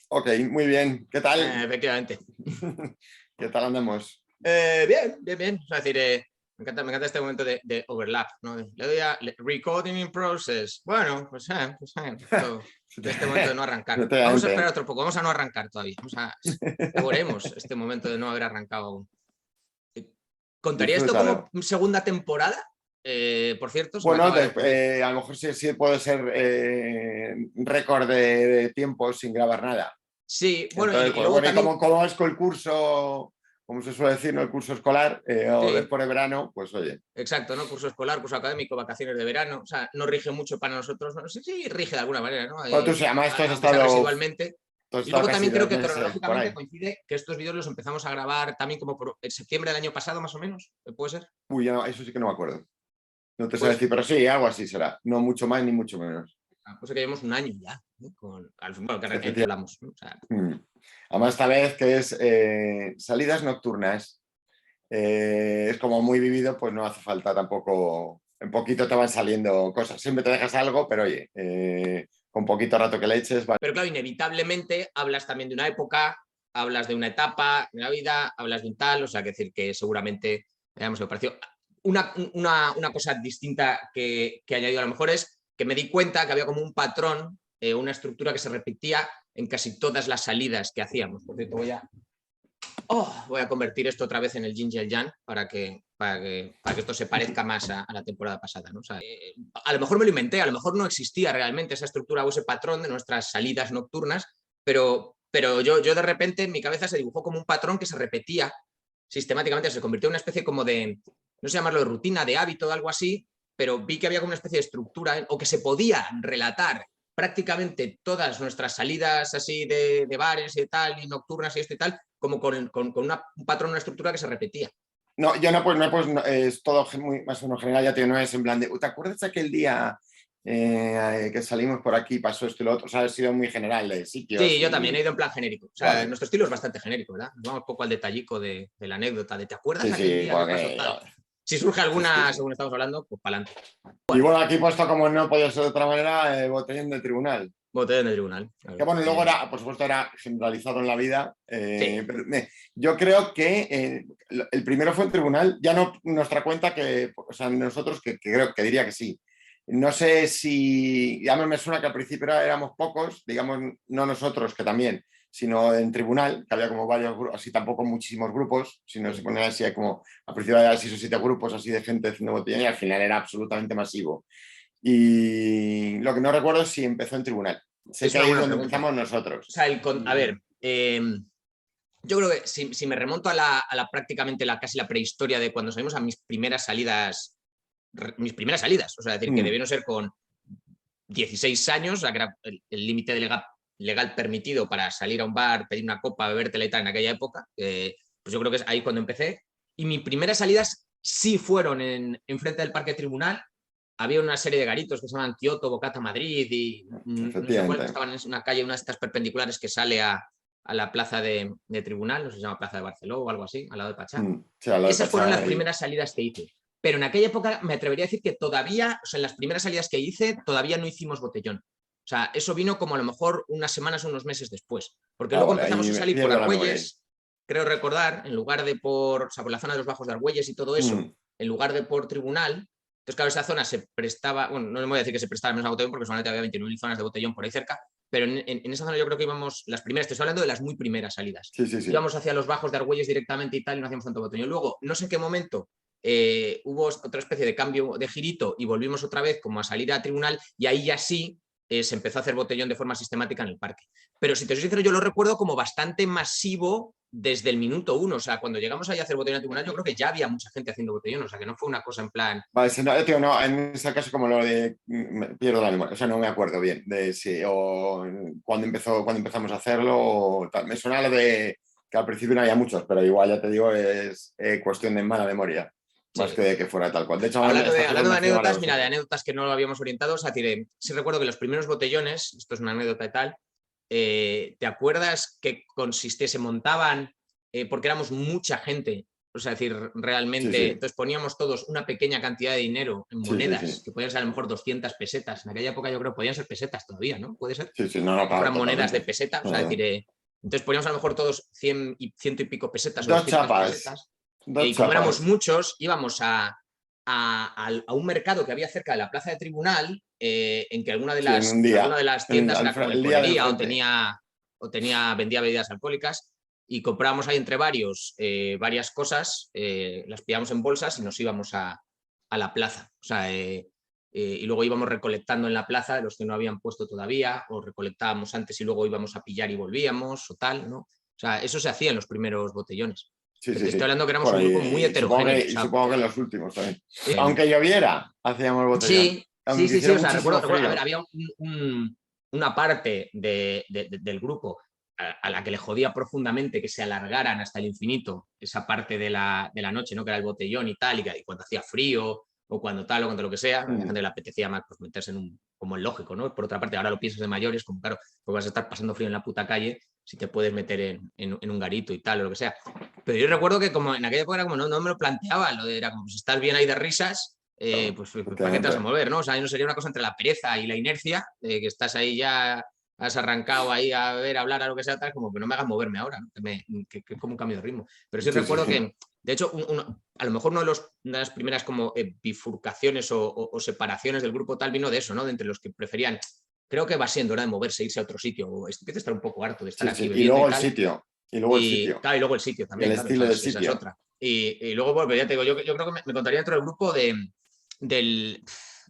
Ok, muy bien. ¿Qué tal? Efectivamente. ¿Qué tal andamos? Bien, bien, bien. Es decir, me encanta este momento de overlap, ¿no? Le doy a recording in process. Bueno, este momento de no arrancar. Vamos a esperar Efectivamente. otro poco, vamos a no arrancar todavía. Saboremos este momento de no haber arrancado aún. ¿Contaría esto como Disfrútalo. segunda temporada? Por cierto, se me Bueno, acaba de ocurrir. a lo mejor sí puede ser récord de tiempo sin grabar nada. Sí, bueno, Entonces, y pues luego bueno, y también, como es con el curso, como se suele decir, ¿no? El curso escolar, o sí, después de verano, pues oye. exacto, ¿no? Curso escolar, curso académico, vacaciones de verano, o sea, no rige mucho para nosotros, no sé si rige de alguna manera, ¿no? Bueno, tú sí, además Aunque sea residualmente. tú has Y estado luego casi también creo dos que meses por cronológicamente ahí. coincide que estos vídeos los empezamos a grabar también como en septiembre del año pasado, más o menos, ¿puede ser? Uy, eso sí que no me acuerdo. No te sé Pues, decir, pero sí, algo así será. No mucho más ni mucho menos. pues que llevamos un año ya, ¿no? Bueno, que Efectivamente. hablamos, ¿no? O sea, Además, esta vez que es salidas nocturnas, es como muy vivido, pues no hace falta tampoco. En poquito te van saliendo cosas. Siempre te dejas algo, pero oye, con poquito rato que le eches, vale. pero claro, inevitablemente hablas también de una época, hablas de una etapa de la vida, hablas de un tal, o sea, que decir que seguramente, digamos, me pareció una cosa distinta que he añadido a lo mejor es que me di cuenta que había como un patrón, una estructura que se repetía en casi todas las salidas que hacíamos. Por cierto, voy a convertir esto otra vez en el Yin y el Yang para que esto se parezca más a la temporada pasada, ¿no? O sea, a lo mejor me lo inventé, a lo mejor no existía realmente esa estructura o ese patrón de nuestras salidas nocturnas, pero yo de repente en mi cabeza se dibujó como un patrón que se repetía sistemáticamente, se convirtió en una especie como de, no sé llamarlo de rutina, de hábito o algo así, pero vi que había como una especie de estructura o que se podía relatar prácticamente todas nuestras salidas así de bares y tal, y nocturnas y esto y tal, como con un patrón, una estructura que se repetía. No, yo no, pues, no, pues no, es todo muy, más o menos general, ya te, no es en plan de, ¿te acuerdas de aquel día que salimos por aquí, pasó esto y lo otro? O sea, ha sido muy general de Sí, sitios yo también he y... ido en plan genérico. O sea, Vale, nuestro estilo es bastante genérico, ¿verdad? Nos vamos poco al detallico de la anécdota, de ¿te acuerdas sí, aquel sí, día que pasó porque... tal? Si surge Sí, sí, alguna, sí. según estamos hablando, pues para adelante. Y Bueno, bueno, aquí puesto como no podía ser de otra manera, botellón de tribunal. botella en el tribunal. Que Claro. bueno, luego era, por supuesto, era generalizado en la vida. Sí, Pero, yo creo que el primero fue en tribunal, ya no nuestra cuenta, que, o sea, nosotros, que creo que diría que sí. No sé si, ya me suena que al principio éramos pocos, digamos, no nosotros, que también, sino en tribunal, que había como varios grupos, así tampoco muchísimos grupos, sino se sí. ponía así, hay como, al principio había 6 o 7 grupos así de gente haciendo botellón y al final era absolutamente masivo. Y lo que no recuerdo es si empezó en tribunal. Sé Es que una ahí es buena donde pregunta. empezamos O nosotros. sea, a ver, yo creo que si me remonto a prácticamente casi la prehistoria de cuando salimos a mis primeras salidas, o sea, decir, que Mm, debieron ser con 16 años, o sea, que era el límite legal permitido para salir a un bar, pedir una copa, bebértela y tal en aquella época, pues yo creo que es ahí cuando empecé. Y mis primeras salidas sí fueron en frente del Parque Tribunal. Había una serie de garitos que se llaman Kioto, Bocata, Madrid y no sé cuál, que efectivamente. estaban en una calle, una de estas perpendiculares que sale a la plaza de Tribunal, no sé si se llama Plaza de Barceló o algo así, al lado de Pachá. Sí, a lo de Esas fueron Pachá las ahí. primeras salidas que hice. Pero en aquella época me atrevería a decir que todavía, o sea, en las primeras salidas que hice, todavía no hicimos botellón. O sea, eso vino como a lo mejor unas semanas o unos meses después. Porque Ah, luego vale, empezamos ahí a me salir por pierdo la memoria ahí. Argüelles, creo recordar, en lugar de o sea, por la zona de los Bajos de Argüelles y todo eso, Mm, en lugar de por Tribunal. Entonces, claro, esa zona se prestaba, bueno, no le voy a decir que se prestaba menos a botellón porque solamente había 29.000 zonas de botellón por ahí cerca, pero en esa zona yo creo que íbamos las primeras, te estoy hablando de las muy primeras salidas. sí, sí, sí. Íbamos hacia los Bajos de Argüelles directamente y tal y no hacíamos tanto botellón. Luego, no sé en qué momento hubo otra especie de cambio de girito y volvimos otra vez como a salir a tribunal y ahí ya sí se empezó a hacer botellón de forma sistemática en el parque. Pero si te soy sincero, yo lo recuerdo como bastante masivo desde el minuto uno. O sea, cuando llegamos ahí a hacer botellón a tribunal, yo creo que ya había mucha gente haciendo botellón. O sea, que no fue una cosa en plan. Vale, no, tío, no, en ese caso como lo de... Me pierdo la memoria, o sea, no me acuerdo bien de si o cuando empezamos a hacerlo o tal. Me suena lo de que al principio no había muchos, pero igual ya te digo, es cuestión de mala memoria, más Sí. que de que fuera tal cual. De hecho, esta gente me Hablando de mencionaba a anécdotas, mira, de vosotros. anécdotas que no lo habíamos orientado, o sea, sí recuerdo que los primeros botellones, esto es una anécdota y tal, ¿te acuerdas que consistía, se montaban, porque éramos mucha gente, o sea, es decir, realmente, Sí, sí. entonces poníamos todos una pequeña cantidad de dinero en Sí, sí, monedas, sí. que podían ser a lo mejor 200 pesetas, en aquella época yo creo que podían ser pesetas todavía, ¿no? Puede ser, Sí, sí, no, no, que claro, fueran monedas de totalmente. peseta, o sea, es decir, entonces poníamos a lo mejor todos 100 y ciento y pico pesetas o Dos 200 chapas, pesetas, dos y como éramos chapas. muchos, íbamos a un mercado que había cerca de la plaza de Tribunal, en que Sí, en un pues alguna día, de las tiendas era como el día de licorería enfrente. vendía bebidas alcohólicas, y comprábamos ahí entre varios varias cosas, las pillamos en bolsas y nos íbamos a la plaza. O sea, y luego íbamos recolectando en la plaza de los que no habían puesto todavía, o recolectábamos antes y luego íbamos a pillar y volvíamos o tal, ¿no? O sea, eso se hacía en los primeros botellones. Sí, Pero sí, te estoy sí. hablando que éramos Bueno, un grupo muy y supongo heterogéneo. O y sea, supongo que en los últimos también. eh, Aunque lloviera, hacíamos el botellón. sí, sí, Aunque sí, sí. hiciera O sea, muchísimo recuerdo, a ver, frío. había una parte del grupo a la que le jodía profundamente que se alargaran hasta el infinito esa parte de la noche, ¿no? Que era el botellón y tal, y cuando hacía frío o cuando tal o cuando lo que sea, a la gente le apetecía más pues, meterse en como el lógico, ¿no? Por otra parte, ahora lo piensas de mayores, como claro, pues vas a estar pasando frío en la puta calle si te puedes meter en un garito y tal o lo que sea. Pero yo recuerdo que como en aquella época era como no me lo planteaba, era como si estás bien ahí de risas, Claro, pues ¿para qué te vas a efectivamente. mover? ¿No? O sea, no sería una cosa entre la pereza y la inercia, que estás ahí ya, has arrancado ahí a ver, a hablar, a lo que sea, tal, como que no me hagas moverme ahora, ¿no? Que es como un cambio de ritmo. Pero sí Sí, sí, recuerdo sí. que, de hecho, a lo mejor una de las primeras como bifurcaciones o separaciones del grupo tal vino de eso, ¿no? De entre los que preferían, creo que va siendo hora de moverse, irse a otro sitio, o empieza a estar un poco harto de estar Sí, aquí sí. Y bebiendo y luego el tal. sitio. Y luego el Y sitio. claro, y luego el sitio Y también, el claro, estilo del esa es sitio. otra. Y luego, bueno, ya te digo, yo creo que me contaría dentro del grupo de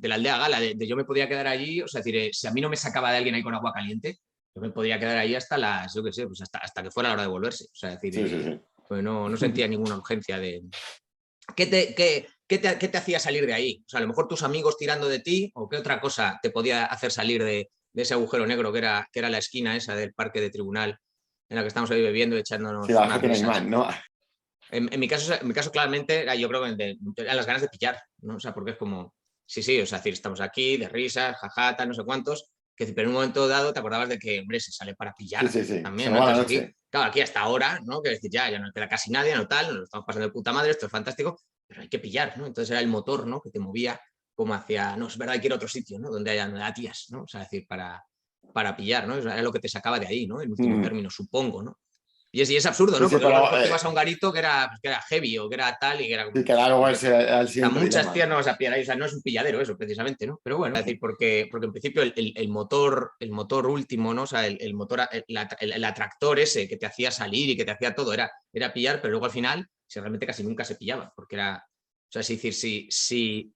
la aldea gala, yo me podía quedar allí, o sea, es decir, si a mí no me sacaba de alguien ahí con agua caliente, yo me podría quedar ahí hasta las, yo qué sé, pues hasta que fuera la hora de volverse. O sea, es decir, Sí, sí, sí. pues no sentía ninguna urgencia de... ¿Qué te hacía salir de ahí? O sea, a lo mejor tus amigos tirando de ti, o qué otra cosa te podía hacer salir de ese agujero negro que era la esquina esa del parque de Tribunal, en la que estamos ahí bebiendo y Sí, echándonos la unas gente no hay risas. man, ¿no? En mi caso claramente, yo creo que eran las ganas de pillar, ¿no? O sea, porque es como, sí, o sea, decir, estamos aquí de risas, jajata, no sé cuántos, pero en un momento dado te acordabas de que, hombre, se sale para Sí, pillar sí, sí. Se también, ¿no? nos va la Entonces aquí, noche. claro, aquí hasta ahora, ¿no? Que decir, ya no queda casi nadie, no tal, nos lo estamos pasando de puta madre, esto es fantástico, pero hay que pillar, ¿no? Entonces era el motor, ¿no? Que te movía como hacia, no, es verdad, hay que ir a otro sitio, ¿no? Donde haya tías, ¿no? O sea, decir, para pillar, ¿no? Era lo que te sacaba de ahí, ¿no? En último Mm. término, supongo, ¿no? Y es absurdo, Sí, ¿no? sí, Porque luego a lo pero mejor te ibas a un garito que era heavy o que era tal y que era sí, como, que da luego ¿por qué? ese, al O sea, siguiente muchas dilema. tías no vas a pillar ahí, o sea, no es un pilladero eso, precisamente, ¿no? Pero bueno, es decir, porque en principio el motor último, ¿no? O sea, el motor, el atractor ese que te hacía salir y que te hacía todo era pillar, pero luego al final, si realmente casi nunca se pillaba, porque era, o sea, es decir, si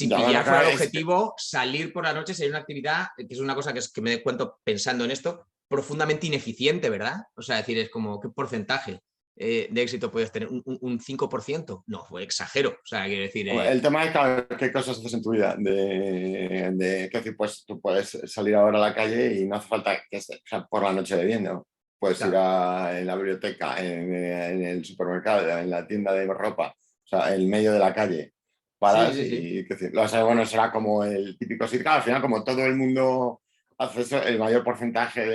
Ya, bueno, pillar fuera claro, el objetivo, salir por la noche sería una actividad, que es una cosa que me doy cuenta pensando en esto, profundamente ineficiente, ¿verdad? O sea, es decir, es como, ¿qué porcentaje de éxito puedes tener? ¿Un 5%? No, fue exagero. O sea, quiero decir, el tema es claro, qué cosas haces en tu vida. Qué decir, pues tú puedes salir ahora a la calle y no hace falta que estés, o sea, por la noche bebiendo. Puedes ir claro, en la biblioteca, en el supermercado, en la tienda de ropa, o sea, en medio de la calle. sí, Paras sí, sí. y, qué decir, bueno, será como el típico sitio. Claro, al final, como todo el mundo hace eso, el mayor porcentaje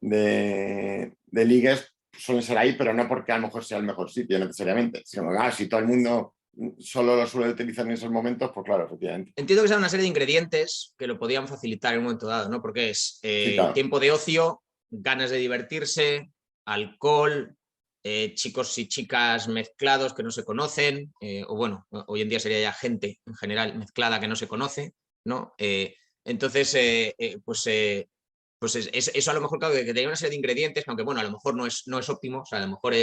de ligues suelen ser ahí, pero no porque a lo mejor sea el mejor sitio necesariamente, sino que si todo el mundo solo lo suele utilizar en esos momentos, pues claro, efectivamente. Entiendo que sea una serie de ingredientes que lo podían facilitar en un momento dado, ¿no? Porque es Sí, claro. tiempo de ocio, ganas de divertirse, alcohol, chicos y chicas mezclados que no se conocen, o bueno, hoy en día sería ya gente en general mezclada que no se conoce, ¿no? Entonces, pues eso a lo mejor, claro, que tenía una serie de ingredientes, aunque bueno, a lo mejor no es óptimo, o sea, a lo mejor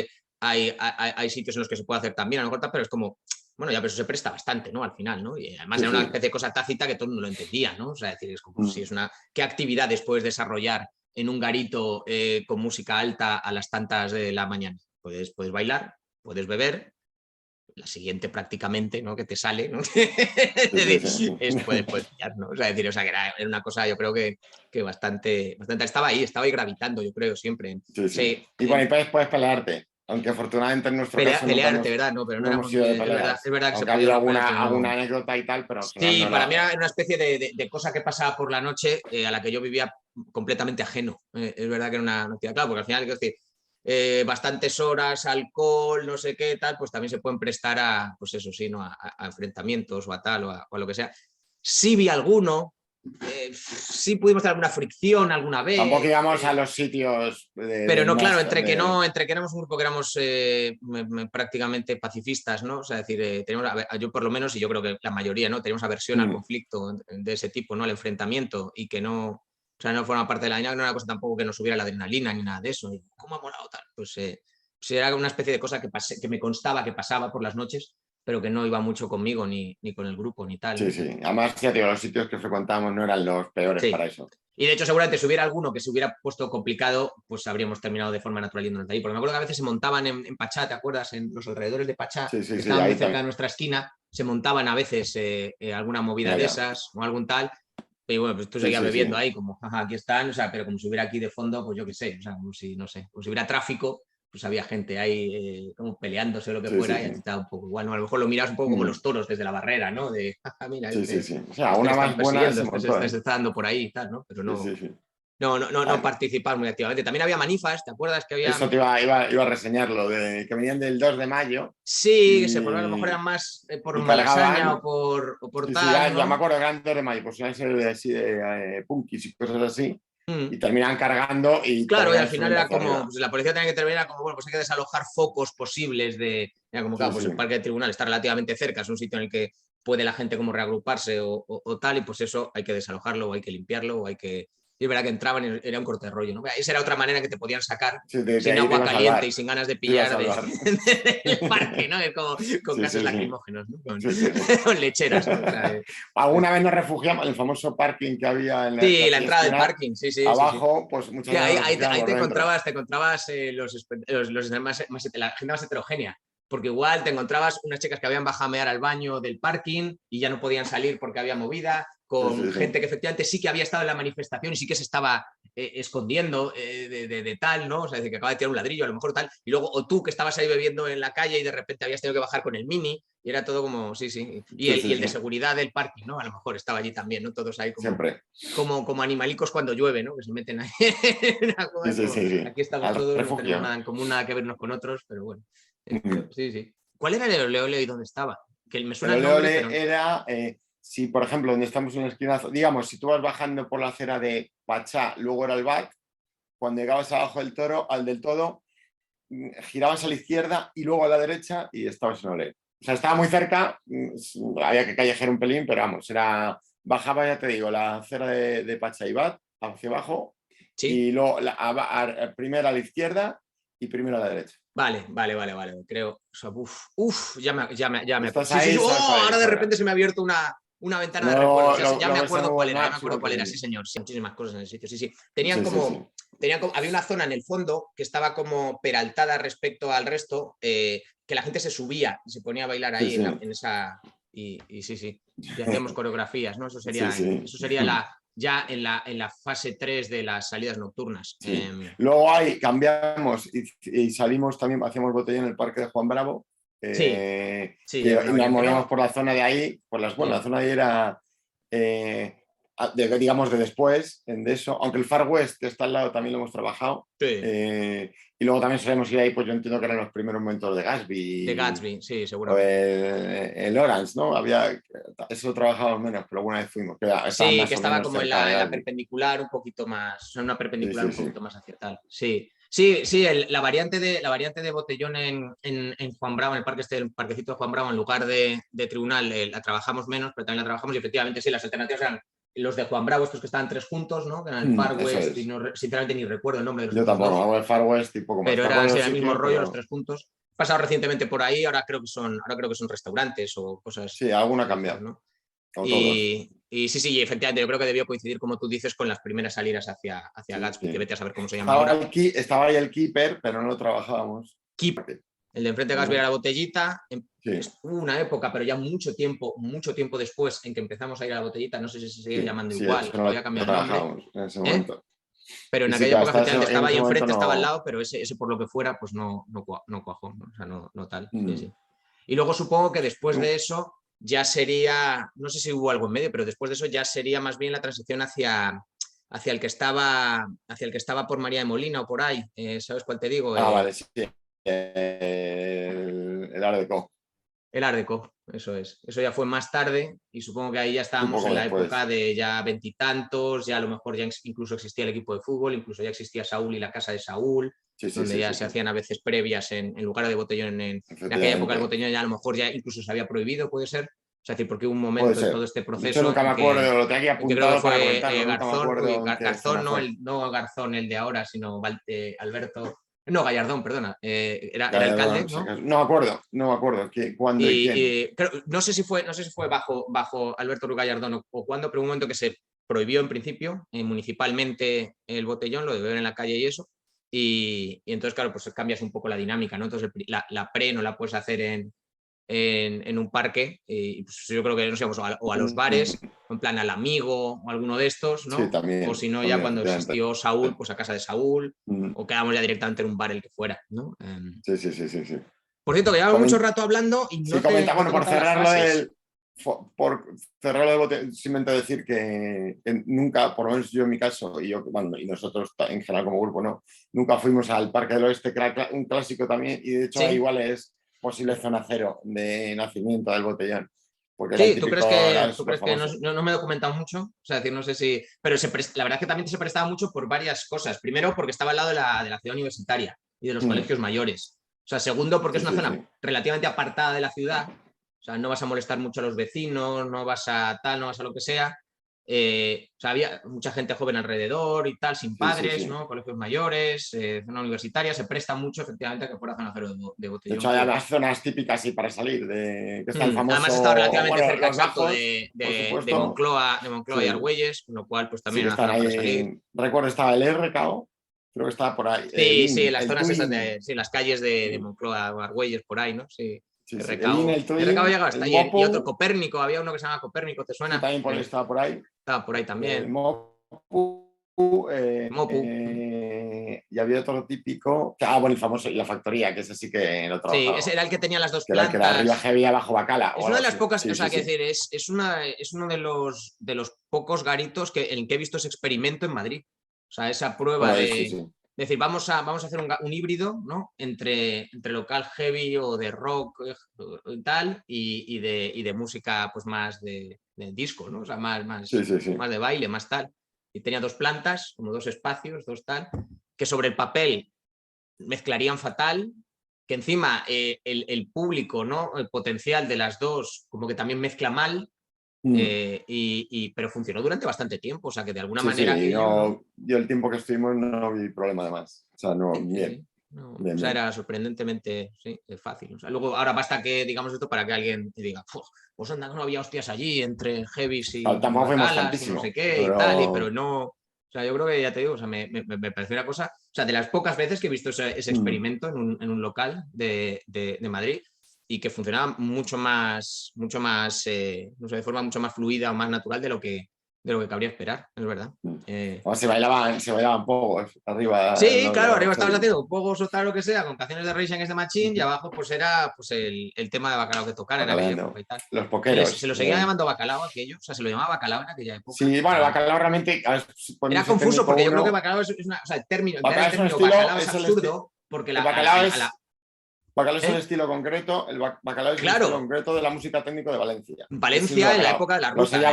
hay sitios en los que se puede hacer también, a lo mejor, pero es como, bueno, ya, pero eso se presta bastante, ¿no? Al final, ¿no? Y además Sí, era una sí. especie de cosa tácita que todo el mundo lo entendía, ¿no? O sea, decir, es como, pues, si Mm. es ¿qué actividades puedes desarrollar en un garito con música alta a las tantas de la mañana? Puedes bailar, puedes beber, la siguiente prácticamente, ¿no? Que te sale, ¿no? Sí, sí, sí. Puedes pillar, ¿no? O sea, decir, o sea, que era una cosa, yo creo que bastante estaba ahí gravitando, yo creo, siempre. Sí, sí. Sí, Y bueno, y puedes pelearte, aunque afortunadamente en nuestro caso nunca pelearte, ¿verdad? No, pero no no hemos éramos sido muy, de es peleas. verdad que se Aunque ha podía habido uno pelear, pero alguna no. anécdota y tal, pero al final Sí, no para mí era. era una especie de cosa que pasaba por la noche a la que yo vivía completamente ajeno. Es verdad que era una actividad, claro, porque al final, quiero decir, bastantes horas, alcohol, no sé qué, tal, pues también se pueden prestar a, pues eso sí, ¿no? A enfrentamientos o a tal o a lo que sea. Sí vi alguno, sí pudimos tener alguna fricción alguna vez. Tampoco íbamos a los sitios pero no, claro, entre que éramos un grupo que éramos prácticamente pacifistas, ¿no? O sea, decir, yo por lo menos, y yo creo que la mayoría, ¿no? Tenemos aversión al conflicto de ese tipo, ¿no? Al enfrentamiento, y que no, o sea, no forma parte de la dinámica, no era una cosa tampoco que nos subiera la adrenalina ni nada de eso. Y, ¿cómo ha molado tal? Pues era una especie de cosa que me constaba que pasaba por las noches, pero que no iba mucho conmigo, ni con el grupo, ni tal. Sí, ¿no? sí. Además, ya digo, los sitios que frecuentábamos no eran los peores Sí. para eso. Y de hecho, seguramente si hubiera alguno que se hubiera puesto complicado, pues habríamos terminado de forma natural yéndonos de ahí. Porque me acuerdo que a veces se montaban en Pachá, ¿te acuerdas? En los alrededores de Pachá, Sí, sí, que sí, estaban muy ahí cerca también. de nuestra esquina, se montaban a veces alguna movida Ya, de ya. esas o algún tal. Y bueno, pues tú Sí, seguías sí, bebiendo sí. ahí, como, jaja, aquí están, o sea, pero como si hubiera aquí de fondo, pues yo qué sé, o sea, como si, no sé, como si hubiera tráfico, pues había gente ahí como peleándose o lo que Sí, sí, fuera, y sí. a ti te da un poco igual, ¿no? A lo mejor lo miras un poco como los toros desde la barrera, ¿no? De, jaja, mira, Sí, sí, este, sí. O sea, este le una están más buena persiguiendo, se este montó, se está dando por ahí y tal, ¿no? Pero Sí, no, sí, sí. no Vale. participar muy activamente. También había manifas, ¿te acuerdas que había? Eso te iba a reseñarlo, que venían del 2 de mayo Sí, que a lo mejor y, eran más por y Malasaña cargaban. o por Sí, sí, tal, ya me ¿no? acuerdo, eran 2 de mayo, pues suelen ser así de punkis y cosas así. Mm. Y terminan cargando y Claro, y al terminan final subiendo era hacia como, arriba. pues la policía tenía que intervenir, era como, bueno, pues hay que desalojar focos posibles era como, Sí, claro, pues sí. el parque de tribunal está relativamente cerca, es un sitio en el que puede la gente como reagruparse o tal, y pues eso hay que desalojarlo, o hay que limpiarlo, o hay que... Y es verdad que entraban y era un corte de rollo, ¿no? Esa era otra manera que te podían sacar Sí, de sin ahí te agua iba a caliente y salvar. sin ganas de Te iba a pillar salvar. del parque, ¿no? Es como con Sí, gases sí, sí. lacrimógenos, ¿no? Sí, sí. Con lecheras, ¿no? O sea, Alguna vez nos refugiamos en el famoso parking que había en sí, la casi entrada del esquina. parking, sí, sí, sí, sí. Abajo, pues muchas Que veces ahí, nos ahí, ahí refugiábamos te dentro. encontrabas, la gente más heterogénea, porque igual te encontrabas unas chicas que habían bajado a mear al baño del parking y ya no podían salir porque había movida, Sí, con sí, sí. gente que efectivamente sí que había estado en la manifestación y sí que se estaba escondiendo de tal, ¿no? O sea, de que acaba de tirar un ladrillo, a lo mejor tal, y luego, o tú que estabas ahí bebiendo en la calle y de repente habías tenido que bajar con el mini, y era todo como, sí, sí, y Sí, el, y sí, el de sí. seguridad del parking, ¿no? A lo mejor estaba allí también, ¿no? Todos ahí Siempre. como animalicos cuando llueve, ¿no? Que se meten ahí en una Sí, cosa, sí, como, sí, sí. aquí estamos Al todos, no tenemos refugio. nada en común, nada que ver unos con otros, pero bueno. Mm. Sí, sí. ¿Cuál era el ole ole y dónde estaba? Que me El suena el ole nombre, ole pero... era, si por ejemplo, donde estamos en el esquinazo, digamos, si tú vas bajando por la acera de Pachá, luego era el BAC, cuando llegabas abajo del Toro, al del Todo, girabas a la izquierda y luego a la derecha y estabas en Ole. O sea, estaba muy cerca, había que callejear un pelín, pero vamos, bajaba, ya te digo, la acera de Pachaibat hacia abajo Sí. y luego primero a la izquierda y primero a la derecha. Vale. Creo. O sea, ya me acuerdo. ¿Estás Sí, sí, sí. ahí? ¿Sabes ¡Oh! cuál Ahora es de ahora? repente se me ha abierto una ventana de recuerdos. No, Ya me ves en acuerdo cuál Google era, ya me Maps acuerdo súper cuál era, bien. sí, señor. Sí, muchísimas cosas en el sitio, sí, sí. Sí, sí, sí. Había una zona en el fondo que estaba como peraltada respecto al resto, que la gente se subía y se ponía a bailar Sí, ahí sí. en esa. Y sí, sí. Y hacíamos coreografías, ¿no? Sí, sí. Eso sería ya en la fase 3 de las salidas nocturnas. Sí. Luego ahí cambiamos y salimos también, hacíamos botella en el Parque de Juan Bravo Sí, sí, era una y nos variante, movíamos ¿no? por la zona de ahí, bueno, la Sí, zona de ahí era, digamos, de después, de eso, aunque el Far West, que está al lado, también lo hemos trabajado. sí. Y luego también solemos ir ahí, pues yo entiendo que eran los primeros momentos de De Gatsby Gatsby, sí, o seguramente. el Orange, ¿no? Eso lo trabajábamos menos, pero alguna vez fuimos, que estaban Sí, que más o estaba menos como en cerca de la Gatsby. perpendicular un poquito más, o sea, una Sí, perpendicular sí, un sí. poquito más hacia tal. Sí, sí, sí, la variante de botellón en Juan Bravo, en el parquecito de Juan Bravo, en lugar de tribunal, la trabajamos menos, pero también la trabajamos y efectivamente sí, las alternativas eran los de Juan Bravo, estos que estaban tres juntos, ¿no? Que eran el Far Eso West, y es. sinceramente ni recuerdo el nombre de los Yo otros tampoco, dos, hago el Far West y poco más. pero Me eran acuerdo de sí, los el mismo sitios, rollo, los pero tres juntos. He pasado recientemente por ahí, ahora creo que son restaurantes o cosas sí, alguna ha parecidas, cambiado. ¿no? O todos. Y sí, sí, efectivamente, yo creo que debió coincidir, como tú dices, con las primeras salidas hacia Sí, Gatsby, que sí. vete a saber cómo se llama ahora. Estaba ahí el Keeper, pero no lo trabajábamos. Keep, el de enfrente de Gatsby era la botellita. Sí, Hubo una época, pero ya mucho tiempo después, en que empezamos a ir a la botellita, no sé si se sigue sí, llamando sí, igual eso o no había lo cambiado el nombre, trabajábamos en ese ¿eh? momento. Pero Y en sí, aquella que época, hasta efectivamente, en estaba ese ahí momento enfrente, estaba al no. lado, pero ese por lo que fuera, pues no cuajó, ¿no? O sea, no tal. Sí, Mm. sí. Y luego supongo que después de eso ya sería, no sé si hubo algo en medio, pero después de eso ya sería más bien la transición hacia hacia el que estaba por María de Molina o por ahí, ¿sabes cuál te digo? Vale, sí. El Art Deco. El Art Deco, eso es. Eso ya fue más tarde y supongo que ahí ya Un estábamos poco en la después. época de ya veintitantos, ya a lo mejor ya incluso existía el equipo de fútbol, incluso ya existía Saúl y la casa de Saúl, Sí, sí, donde sí, ya sí, se sí. hacían a veces previas en lugar de botellón. En aquella época el Efectivamente. botellón ya a lo mejor ya incluso se había prohibido, puede ser. O sea, decir, porque hubo un Puede momento en todo ser. este De hecho, proceso nunca me acuerdo, lo tengo aquí en que creo que apuntado para fue comentarlo, nunca me Garzón, acuerdo en qué Garzón zona no fue. no Garzón el de ahora, sino Alberto, no, Gallardón, perdona, era alcalde, Gallardón, ¿no? no me acuerdo cuándo y quién. No sé si fue bajo Alberto Ruiz Gallardón o cuándo, pero un momento que se prohibió en principio municipalmente el botellón, lo de beber en la calle y eso. Y entonces, claro, pues cambias un poco la dinámica, ¿no? Entonces la pre no la puedes hacer en un parque y pues yo creo que nos íbamos o a los bares, o en plan al amigo o alguno de estos, Sí, ¿no? O si no, ya cuando efectivamente. existió Saúl, pues a casa de Saúl, Mm. o quedamos ya directamente en un bar el que fuera, ¿no? Sí, sí, sí, sí, sí. Por cierto, que llevamos mucho rato hablando y Sí, no bueno, te he contado las fases. por cerrarlo del bote, simplemente decir que nunca, por lo menos yo en mi caso, y yo, bueno, y nosotros en general como grupo, no, nunca fuimos al Parque del Oeste, que era un clásico también, y de hecho Sí, igual es posible zona cero de nacimiento del botellón, porque era el sí, típico, era tú súper crees que no, famoso. no me he documentado mucho? O sea, decir, no sé si. Pero la verdad es que también se prestaba mucho por varias cosas. Primero, porque estaba al lado de la ciudad universitaria y de los Mm. colegios mayores. O sea, segundo, porque Sí, es una sí, zona sí. relativamente apartada de la ciudad. O sea, no vas a molestar mucho a los vecinos, no vas a tal, no vas a lo que sea. O sea, había mucha gente joven alrededor y tal, sin Sí, sí, padres, sí. ¿no? Colegios mayores, zona universitaria, se presta mucho efectivamente a que fuera zona cero de De botellón hecho, hay por, además zonas típicas y para salir, que está el famoso, Además estaba relativamente bueno, cerca, los exacto, bajos, por de supuesto, Moncloa, y sí. Argüelles, con lo cual pues Sí, también que era una están zona para ahí. salir. Recuerdo, estaba el RKO, creo que estaba por ahí. El Sí, sí, IN, las el zonas esas Twin. sí, las calles de Moncloa o Argüelles por ahí, ¿no? Sí, Sí, sí. El IN, RKO. el RKO Twin, llegaba hasta el ahí. Y otro, Mopu. Copérnico, había uno que se llama Copérnico, ¿te Sí, suena? también estaba por ahí. Estaba por ahí El también. Mopu. Mopu. Y había otro típico. Bueno, el famoso, y la factoría, que ese sí que lo Sí, ese trabajaba. era el que tenía las dos Que era el que era arriba plantas. heavy y abajo bacala o Es una algo de las así. pocas, o Sí, sea, sí, que sí. decir, es uno de los pocos garitos en el que he visto ese experimento en Madrid. O sea, esa Por prueba ahí, sí, de sí. decir, vamos a hacer un híbrido, ¿no? Entre local heavy o de rock y tal, y de música, pues más de disco, ¿no? O sea, Sí, sí, sí. más de baile, más tal. Y tenía dos plantas, como dos espacios, dos tal, que sobre el papel mezclarían fatal, que encima el público, ¿no? El potencial de las dos, como que también mezcla mal, Mm. pero funcionó durante bastante tiempo, o sea que de alguna Sí, manera sí, aquello, ¿no? yo el tiempo que estuvimos no vi problema además. O sea, no, Sí, sí, bien, sí. No, o bien, sea, bien. era sorprendentemente sí, fácil. O sea, luego, ahora basta que digamos esto para que alguien te diga, pues anda, no había hostias allí entre heavies y Tampoco fuimos bacalas y no sé tantísimo, qué y tal, pero pero no. O sea, yo creo que ya te digo, o sea, me pareció una cosa, o sea, de las pocas veces que he visto ese mm, experimento en un local de Madrid y que funcionaba mucho más, no sé, de forma mucho más fluida o más natural de lo que cabría esperar, es verdad. mm. Bueno, se bailaban pocos arriba en Sí, los, claro, los arriba estabas heavy. haciendo pogos o tal lo que sea, con canciones de Rage Against the Machine y abajo pues era pues el tema de bacalao que tocar en aquella época Bacalao, y tal. los Se poqueros. lo seguía llamando bacalao aquello, o sea, se lo llamaba bacalao en aquella época. Sí, bueno, bacalao realmente, a ver, Era poniéndose confuso técnico porque yo creo que uno, bacalao o sea, emplear bacalao el es un término estilo, bacalao es absurdo porque el bacalao es, bacalao es el ¿eh? estilo concreto, el bacalao es el estilo Claro, concreto de la música técnico de Valencia. Ese es el Valencia en la bacalao. época de la Los ruta, ya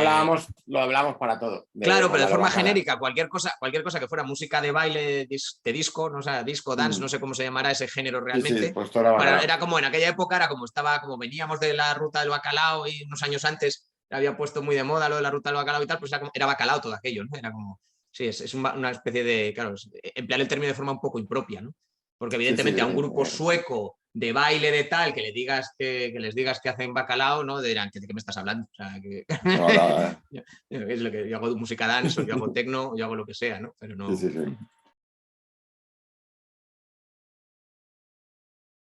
lo hablábamos para todo, claro, pero de bacalao, forma bacala. genérica, cualquier cosa que fuera música de baile, de disco, no o sea, disco dance, no Mm. sé cómo se llamará ese género Sí, sí, realmente. pues todo era bacalao. Era como en aquella época, como veníamos de la ruta del bacalao y unos años antes había puesto muy de moda lo de la ruta del bacalao y tal, pues era bacalao todo aquello, ¿no? Era como, sí, es una especie de, claro, emplear el término de forma un poco impropia, ¿no? Porque Sí, sí, evidentemente a un grupo sueco de baile de tal, que les digas que hacen bacalao, ¿no? Dirán, ¿de qué me estás hablando? O sea, que no, es lo que yo hago música dance o yo hago techno o yo hago lo que sea, ¿no? Pero sí, no. sí, sí.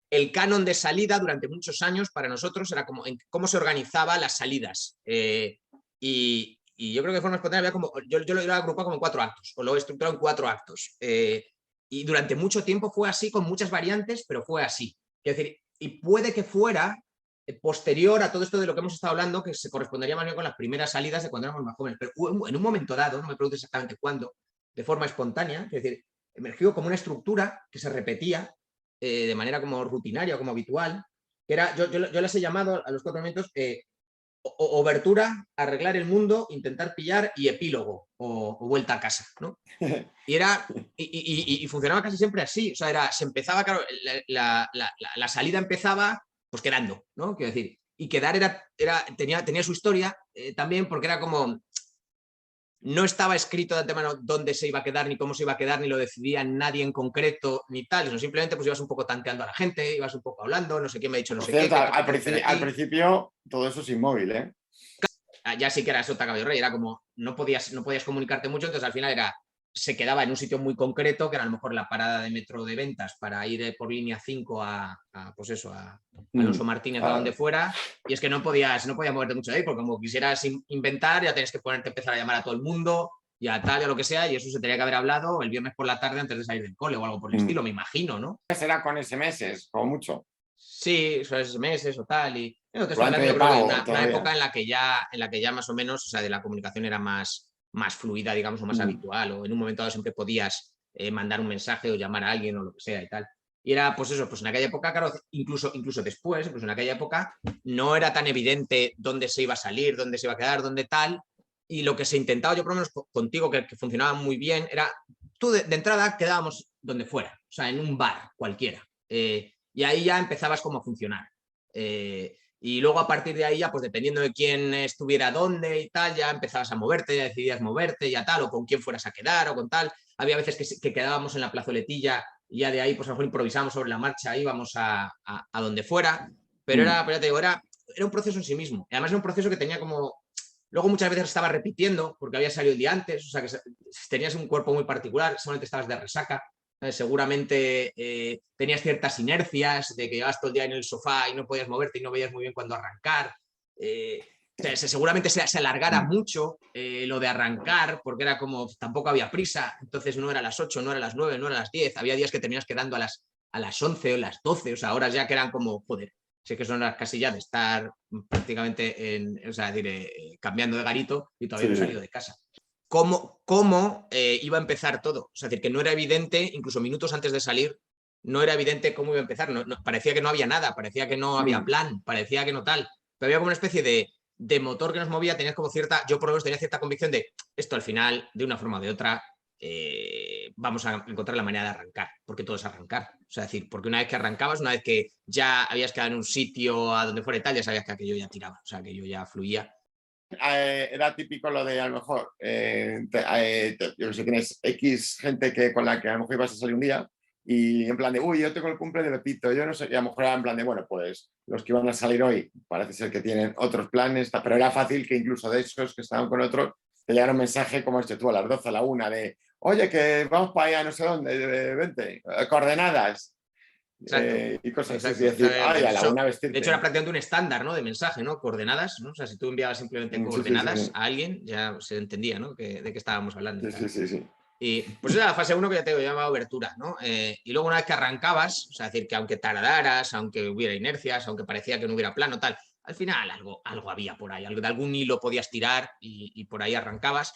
El canon de salida durante muchos años para nosotros era como en cómo se organizaba las salidas. Y yo creo que de forma espontánea había como, yo lo he agrupado como en 4 actos, o lo he estructurado en 4 actos. Y durante mucho tiempo fue así, con muchas variantes, pero fue así. Es decir, y puede que fuera posterior a todo esto de lo que hemos estado hablando, que se correspondería más bien con las primeras salidas de cuando éramos más jóvenes. Pero en un momento dado, no me pregunto exactamente cuándo, de forma espontánea, es decir, emergió como una estructura que se repetía de manera como rutinaria o como habitual, que era, yo las he llamado a los 4 elementos obertura, arreglar el mundo, intentar pillar y epílogo o vuelta a casa, ¿no? Y era y funcionaba casi siempre así, o sea, se empezaba, claro, la salida empezaba pues quedando, ¿no? Quiero decir, y quedar tenía su historia también, porque era como, no estaba escrito de antemano dónde se iba a quedar, ni cómo se iba a quedar, ni lo decidía nadie en concreto, ni tal, sino simplemente pues ibas un poco tanteando a la gente, ibas un poco hablando, no sé qué me ha dicho, no Por sé qué, cierto, qué te puede parecer a al ti. principio todo eso es inmóvil, ¿eh? Ya sí que era sota caballo rey, era como, no podías comunicarte mucho, entonces al final se quedaba en un sitio muy concreto, que era a lo mejor la parada de metro de Ventas para ir por línea 5 pues eso, a Alonso Martínez o a donde Claro. fuera, y es que no podías moverte mucho de ahí, porque como quisieras inventar, ya tenías que empezar a llamar a todo el mundo, y a tal, y a lo que sea, y eso se tenía que haber hablado el viernes por la tarde antes de salir del cole o algo por el estilo, me imagino, ¿no? Será con SMS, como mucho. Sí, eso es meses o tal. Y bueno, te estoy Volante hablando, yo de creo que de pago una época todavía. en la que ya más o menos, o sea, de la comunicación era más fluida, digamos, o más habitual, o en un momento dado siempre podías mandar un mensaje o llamar a alguien o lo que sea y tal. Y era, pues eso, pues en aquella época, claro, incluso después, pues en aquella época no era tan evidente dónde se iba a salir, dónde se iba a quedar, dónde tal. Y lo que se intentaba, yo por lo menos contigo, que funcionaba muy bien, era, tú de entrada quedábamos donde fuera, o sea, en un bar cualquiera. Y ahí ya empezabas como a funcionar. Y luego a partir de ahí ya, pues dependiendo de quién estuviera dónde y tal, ya empezabas a moverte, ya decidías moverte, ya tal, o con quién fueras a quedar o con tal. Había veces que quedábamos en la plazoletilla y ya de ahí, pues a lo mejor improvisamos sobre la marcha, íbamos a donde fuera, pero ya te digo, era un proceso en sí mismo. Y además era un proceso que tenía como... Luego muchas veces estaba repitiendo porque había salido el día antes, o sea que tenías un cuerpo muy particular, seguramente estabas de resaca, seguramente tenías ciertas inercias de que llevabas todo el día en el sofá y no podías moverte y no veías muy bien cuándo arrancar. Seguramente se alargara mucho lo de arrancar, porque era como, tampoco había prisa, entonces no era a las 8, no era a las 9, no era a las 10, había días que tenías quedando a las 11 o las 12, o sea, horas ya que eran como, joder, sé que son horas casi ya de estar prácticamente o sea, cambiando de garito y todavía no he Sí. salido de casa. Cómo iba a empezar todo. O sea, es decir, que no era evidente, incluso minutos antes de salir, no era evidente cómo iba a empezar. Parecía que no había nada, parecía que no había plan, parecía que no tal. Pero había como una especie de motor que nos movía, tenías como cierta, yo por lo menos tenía cierta convicción de esto al final, de una forma o de otra, vamos a encontrar la manera de arrancar, porque todo es arrancar. O sea, es decir, porque una vez que arrancabas, una vez que ya habías quedado en un sitio a donde fuera y tal, ya sabías que aquello ya tiraba, o sea, aquello ya fluía. Era típico lo de a lo mejor, yo no sé, tienes X gente con la que a lo mejor ibas a salir un día y en plan de, uy, yo tengo el cumple de Pepito, yo no sé, y a lo mejor era en plan de, bueno, pues los que iban a salir hoy parece ser que tienen otros planes, pero era fácil que incluso de esos que estaban con otros te llegara un mensaje como este tú a las 12 a la 1 de, oye, que vamos para allá no sé dónde, vente, coordenadas. Exacto, Y cosas así, es exacto. O decir, sea, ay, a la una de hecho, era vestirte. prácticamente un estándar, ¿no? De mensaje, ¿no? Coordenadas, ¿no? O sea, si tú enviabas simplemente Sí, sí, coordenadas sí, a alguien, ya se entendía, ¿no? De qué estábamos hablando y sí, tal. sí, sí, sí. Y pues esa era la fase uno que ya te digo, llamaba abertura, ¿no? Y luego una vez que arrancabas, o sea, decir que aunque tardaras, aunque hubiera inercias, aunque parecía que no hubiera plano, tal, al final algo había por ahí, de algún hilo podías tirar y por ahí arrancabas.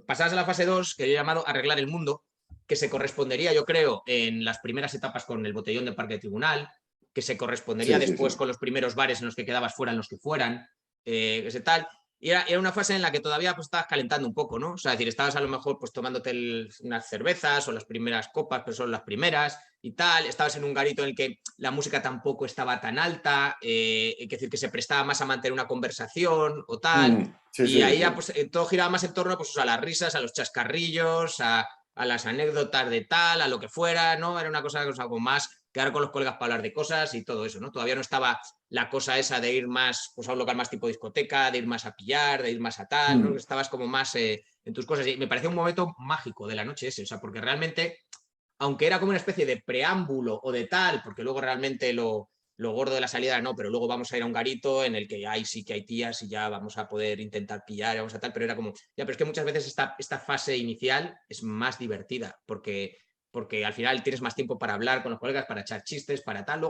Pasabas a la fase 2 que yo he llamado arreglar el mundo, que se correspondería, yo creo, en las primeras etapas con el botellón de Parque Tribunal, que se correspondería Sí, sí, después sí. con los primeros bares en los que quedabas fueran los que fueran, ese tal. Y era una fase en la que todavía pues, estabas calentando un poco, ¿no? O sea, es decir, estabas a lo mejor pues tomándote unas cervezas o las primeras copas, pero son las primeras y tal. Estabas en un garito en el que la música tampoco estaba tan alta, es decir, que se prestaba más a mantener una conversación o tal. Sí, Y sí, ahí ya sí. pues todo giraba más en torno pues, a las risas, a los chascarrillos, a las anécdotas de tal, a lo que fuera, ¿no? Era una cosa como más quedar con los colegas para hablar de cosas y todo eso, ¿no? Todavía no estaba la cosa esa de ir más pues, a un local más tipo discoteca, de ir más a pillar, de ir más a tal, ¿no? Estabas como más en tus cosas. Y me pareció un momento mágico de la noche ese, o sea, porque realmente, aunque era como una especie de preámbulo o de tal, porque luego realmente lo gordo de la salida no, pero luego vamos a ir a un garito en el que ahí sí que hay tías y ya vamos a poder intentar pillar, vamos a tal, pero era como, ya, pero es que muchas veces esta fase inicial es más divertida, porque porque al final tienes más tiempo para hablar con los colegas, para echar chistes, para tal.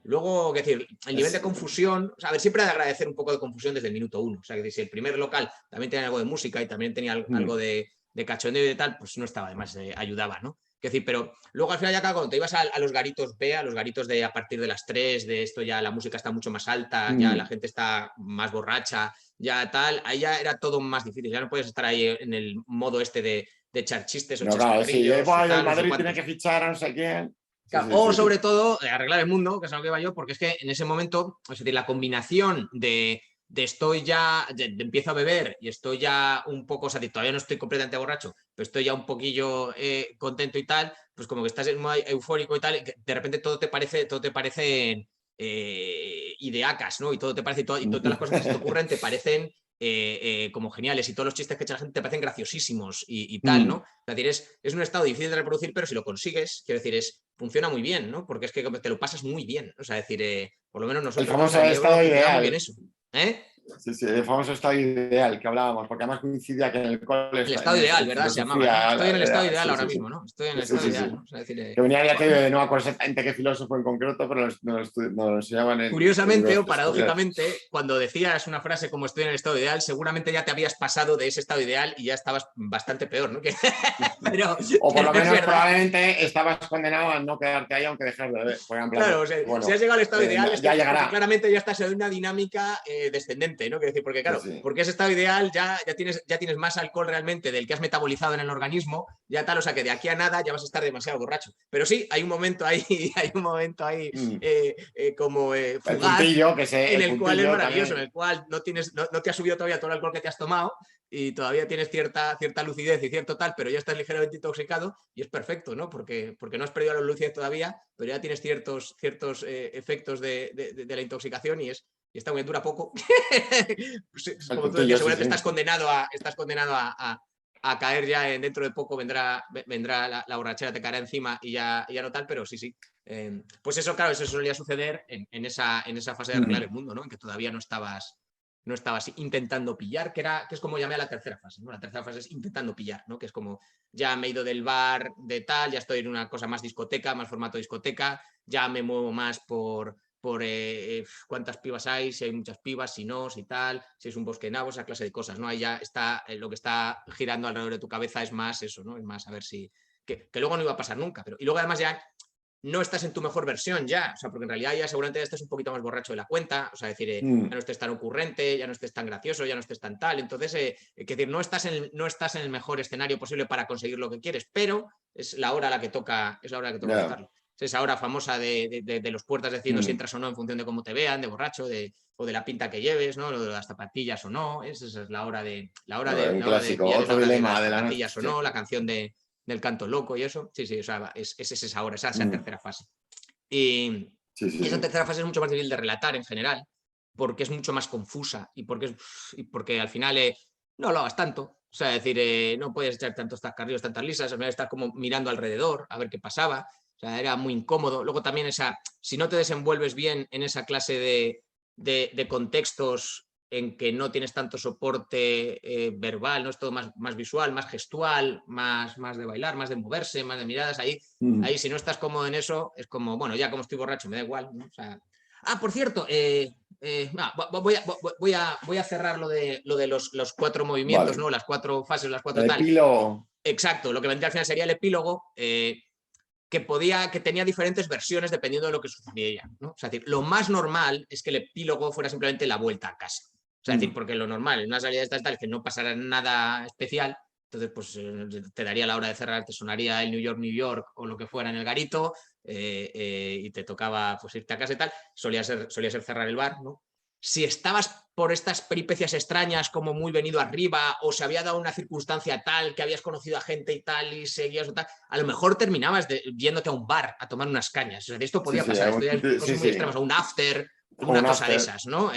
Luego es decir, el nivel de confusión, o sea, a ver, siempre he de agradecer un poco de confusión desde el minuto uno. O sea, que si el primer local también tenía algo de música y también tenía algo de cachondeo y de tal, pues no estaba, además ayudaba, ¿no? Es decir, pero luego al final ya cuando te ibas a los garitos B, a los garitos de a partir de las 3, de esto ya la música está mucho más alta, ya la gente está más borracha, ya tal, ahí ya era todo más difícil, ya no puedes estar ahí en el modo este de echar chistes o No, claro, sí, chascarrillos o el tal, no sé Madrid tiene cuántos. que fichar a no sé quién. Sí, Claro, sí, o sí, sí. sobre todo arreglar el mundo, que es a lo que iba yo, porque es que en ese momento, es decir, la combinación de estoy ya, empiezo a beber y estoy ya un poco, o sea, todavía no estoy completamente borracho, pero estoy ya un poquillo contento y tal, pues como que estás muy eufórico y tal, y de repente todo te parece ideacas, ¿no? Y todo te parece, y todas las cosas que se te ocurren te parecen como geniales y todos los chistes que echa la gente te parecen graciosísimos y tal, ¿no? Es decir, es un estado difícil de reproducir, pero si lo consigues, quiero decir, funciona muy bien, ¿no? Porque es que te lo pasas muy bien, o sea, es decir, por lo menos El nosotros, ¿no? O famoso sea, yo creo estado que funcionaba muy bien ideal. eso. ¿Eh? Sí, sí, el famoso estado ideal que hablábamos, porque además coincidía que en el cole, El estado ideal, en ¿verdad? Se llamaba, ¿no? filosofía, Estoy en el estado ideal sí, ahora sí, sí, mismo, ¿no? Estoy en el sí, estado sí, ideal, sí. ¿no? O sea, es decir, Que venía, ya te digo, no me acuerdo exactamente qué filósofo en concreto, pero nos lo enseñaban en curiosamente los o paradójicamente, cuando decías una frase como estoy en el estado ideal, seguramente ya te habías pasado de ese estado ideal y ya estabas bastante peor, ¿no? O por lo Pero es menos verdad. probablemente estabas condenado a no quedarte ahí aunque dejar de beber. Porque en plan Claro, de, o sea, si has bueno, llegado al estado ideal es ya que, porque llegará. claramente ya estás en una dinámica descendente, ¿no? Quiero decir, porque Sí, claro, sí. porque ese estado ideal ya tienes más alcohol realmente del que has metabolizado en el organismo, ya tal, o sea que de aquí a nada ya vas a estar demasiado borracho. Pero sí, hay un momento ahí, hay un momento ahí como El fugaz, puntillo, que sé, en el el cual es puntillo maravilloso, en también. el cual no te has subido todavía todo el alcohol que te has tomado y todavía tienes cierta lucidez y cierto tal, pero ya estás ligeramente intoxicado y es perfecto, ¿no? Porque no has perdido la lucidez todavía, pero ya tienes ciertos efectos de la intoxicación y está muy bien, dura poco. Pues, El como tú decías, puntillo, sí, seguramente sí. estás condenado a caer ya dentro de poco, vendrá la borrachera, te caerá encima y ya no tal, pero sí, sí. Pues eso, claro, eso solía suceder en esa fase de arreglar el mundo, ¿no? En que todavía no estabas intentando pillar, que es como llamé a la tercera fase, ¿no? La tercera fase es intentando pillar, ¿no? Que es como ya me he ido del bar de tal, ya estoy en una cosa más discoteca, más formato discoteca, ya me muevo más por cuántas pibas hay, si hay muchas pibas, si no, si tal, si es un bosque nabo, esa clase de cosas, ¿no? Ahí ya está, lo que está girando alrededor de tu cabeza es más eso, ¿no? Es más a ver si, que luego no iba a pasar nunca, pero, y luego además ya no estás en tu mejor versión ya, o sea, porque en realidad ya seguramente ya estés un poquito más borracho de la cuenta, o sea, decir, ya no estés tan ocurrente, ya no estés tan gracioso, ya no estés tan tal, entonces, decir, no estás en el mejor escenario posible para conseguir lo que quieres, pero es la hora a la que toca, Ya. buscarlo. Es esa hora famosa de los puertas diciendo si entras o no en función de cómo te vean, de borracho, o de la pinta que lleves, ¿no? Lo de las zapatillas o no, esa es la hora de, Un clásico, ya es la otro hora de dilema las de la zapatillas o noche. no, la canción del canto loco y eso. Sí, sí, o sea, es esa hora, esa tercera fase. Y Sí, sí, esa sí. tercera fase es mucho más difícil de relatar en general, porque es mucho más confusa y porque al final no lo hagas tanto. O sea, es decir, no puedes echar tantos tascarrillos, tantas lisas, al final estás como mirando alrededor a ver qué pasaba. O sea, era muy incómodo. Luego también si no te desenvuelves bien en esa clase de contextos en que no tienes tanto soporte verbal, no es todo más visual, más gestual, más de bailar, más de moverse, más de miradas, ahí si no estás cómodo en eso, es como, bueno, ya como estoy borracho, me da igual, ¿no? O sea, por cierto, voy a cerrar lo de los 4 movimientos, Vale. ¿no? Las 4 fases, las 4 El tal. epílogo. Exacto, lo que vendría al final sería el epílogo, que tenía diferentes versiones dependiendo de lo que sucediera, ¿no? O sea, decir, lo más normal es que el epílogo fuera simplemente la vuelta a casa. O sea, decir, porque lo normal en una salida de estas tal es que no pasara nada especial, entonces pues te daría la hora de cerrar, te sonaría el New York o lo que fuera en el garito y te tocaba pues irte a casa y tal, solía ser cerrar el bar, ¿no? Si estabas por estas peripecias extrañas como muy venido arriba o se había dado una circunstancia tal que habías conocido a gente y tal y seguías o tal, a lo mejor terminabas yéndote a un bar a tomar unas cañas. O sea, esto Sí, podía sí, pasar, esto ya es sí, cosas muy sí. extremas, o un after, O una un cosa de after. esas, ¿no?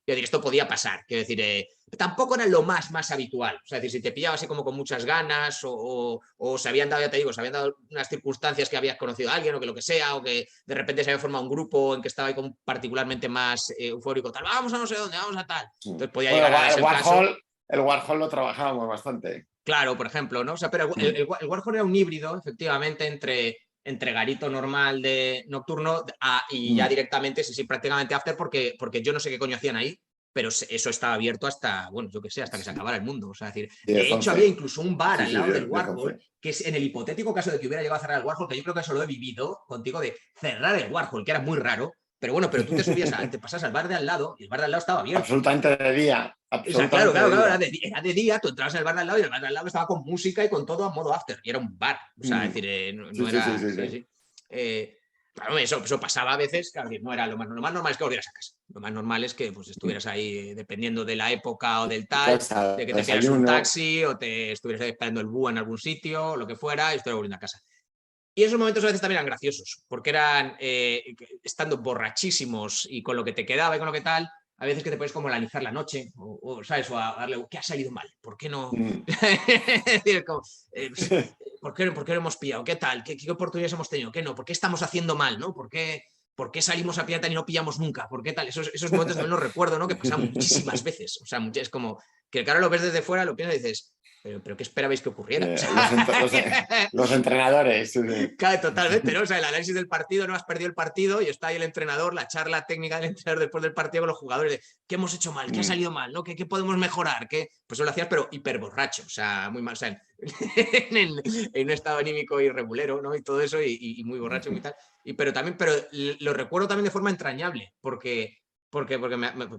Quiero decir, esto podía pasar, quiero decir, tampoco era lo más habitual. O sea, decir, si te pillaba así como con muchas ganas o se habían dado, ya te digo, se habían dado unas circunstancias que habías conocido a alguien o que lo que sea, o que de repente se había formado un grupo en que estaba ahí como particularmente más eufórico, tal, vamos a no sé dónde, vamos a tal. Entonces podía Bueno, llegar a darse el caso. El Warhol lo trabajábamos bastante. Claro, por ejemplo, ¿no? O sea, pero el Warhol era un híbrido, efectivamente, entre garito normal de nocturno y ya directamente, sí, sí, prácticamente after, porque yo no sé qué coño hacían ahí, pero eso estaba abierto hasta, bueno, yo qué sé, hasta que se acabara el mundo. O sea, es decir, de 10, hecho había 11. incluso un bar Sí, al sí, lado del 10, Warhol, 11. que es en el hipotético caso de que hubiera llegado a cerrar el Warhol, que yo creo que eso lo he vivido contigo, de cerrar el Warhol, que era muy raro, pero bueno, pero tú te subías, te pasas al bar de al lado y el bar de al lado estaba abierto. Absolutamente de día, O sea, claro, absolutamente claro, de claro, día. era de día, tú entrabas en el bar de al lado y el bar de al lado estaba con música y con todo a modo after, y era un bar, o sea, es decir, no, Sí, no sí, sí, era, sí, sí, sí. sí. Claro, eso pasaba a veces, claro, no era lo más normal es que volvieras a casa, lo más normal es que pues estuvieras ahí, dependiendo de la época o del tal, de Casa, que te pidas un desayuno. taxi o te estuvieras ahí esperando el búho en algún sitio, o lo que fuera, y estuvieras volviendo a casa. Y esos momentos a veces también eran graciosos, porque eran estando borrachísimos y con lo que te quedaba y con lo que tal, a veces que te puedes como analizar la noche, ¿sabes? O a darle, ¿qué ha salido mal? ¿Por qué no? Mm. Es decir, como, ¿por qué no hemos pillado? ¿Qué tal? ¿Qué oportunidades hemos tenido? ¿Qué no? ¿Por qué estamos haciendo mal? ¿No? ¿Por qué salimos a pillar y no pillamos nunca? ¿Por qué tal? Esos momentos también los recuerdo, ¿no? Que pasaban muchísimas veces. O sea, es como que claro lo ves desde fuera, lo piensas y dices, ¿pero qué esperabais que ocurriera? Los, los entrenadores. Sí, sí. Claro, totalmente, ¿no? O sea, el análisis del partido, no has perdido el partido y está ahí el entrenador, la charla técnica del entrenador después del partido con los jugadores de qué hemos hecho mal, qué ha salido mal, ¿no? ¿Qué podemos mejorar? Pues eso lo hacías, pero hiper borracho, o sea, muy mal, o sea, en un estado anímico irregulero, ¿no? Y todo eso, y muy borracho y muy tal. Pero lo recuerdo también de forma entrañable, porque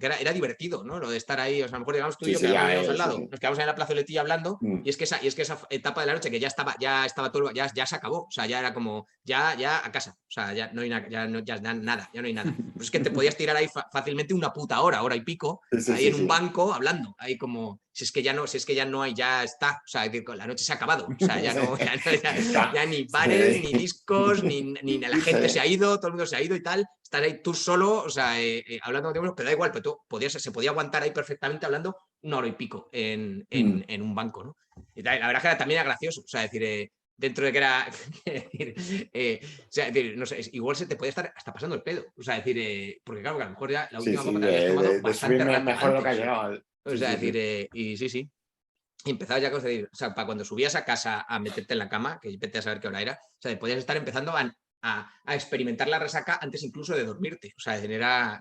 era divertido, ¿no? Lo de estar ahí, o sea, a lo mejor llegamos tú y Sí, yo, que sí, además ya, vivíamos al sí, lado, sí. nos quedamos ahí en la plazoletilla hablando, Mm. y es que esa etapa de la noche que ya estaba todo, ya se acabó, o sea, ya era como, ya a casa, o sea, ya no hay nada, nada, ya no hay nada. Pues es que te podías tirar ahí fácilmente una puta hora y pico, Sí, sí, ahí sí, en un sí. banco hablando, ahí como, si es que ya no hay, ya está, o sea, la noche se ha acabado, o sea, ya no, Sí. ya ni bares, ni Sí. discos, ni la gente se ha ido, todo el mundo se ha ido y tal, estar ahí tú solo, o sea, hablando con pero da igual, pero se podía aguantar ahí perfectamente hablando una hora y pico Mm. en un banco, ¿no? Y la verdad que también era gracioso, o sea, decir, dentro de que era, o sea, decir, no sé, igual se te puede estar hasta pasando el pedo, o sea, decir, porque claro, que a lo mejor ya la Sí, última copa sí, te la habías tomado de bastante subirme rato mejor de lo que ha antes, llegado. o Sí, sea, sí, decir, sí. y sí, sí, y empezabas ya a decir, o sea, para cuando subías a casa a meterte en la cama, que vete a saber qué hora era, o sea, podías estar empezando a experimentar la resaca antes incluso de dormirte. O sea, era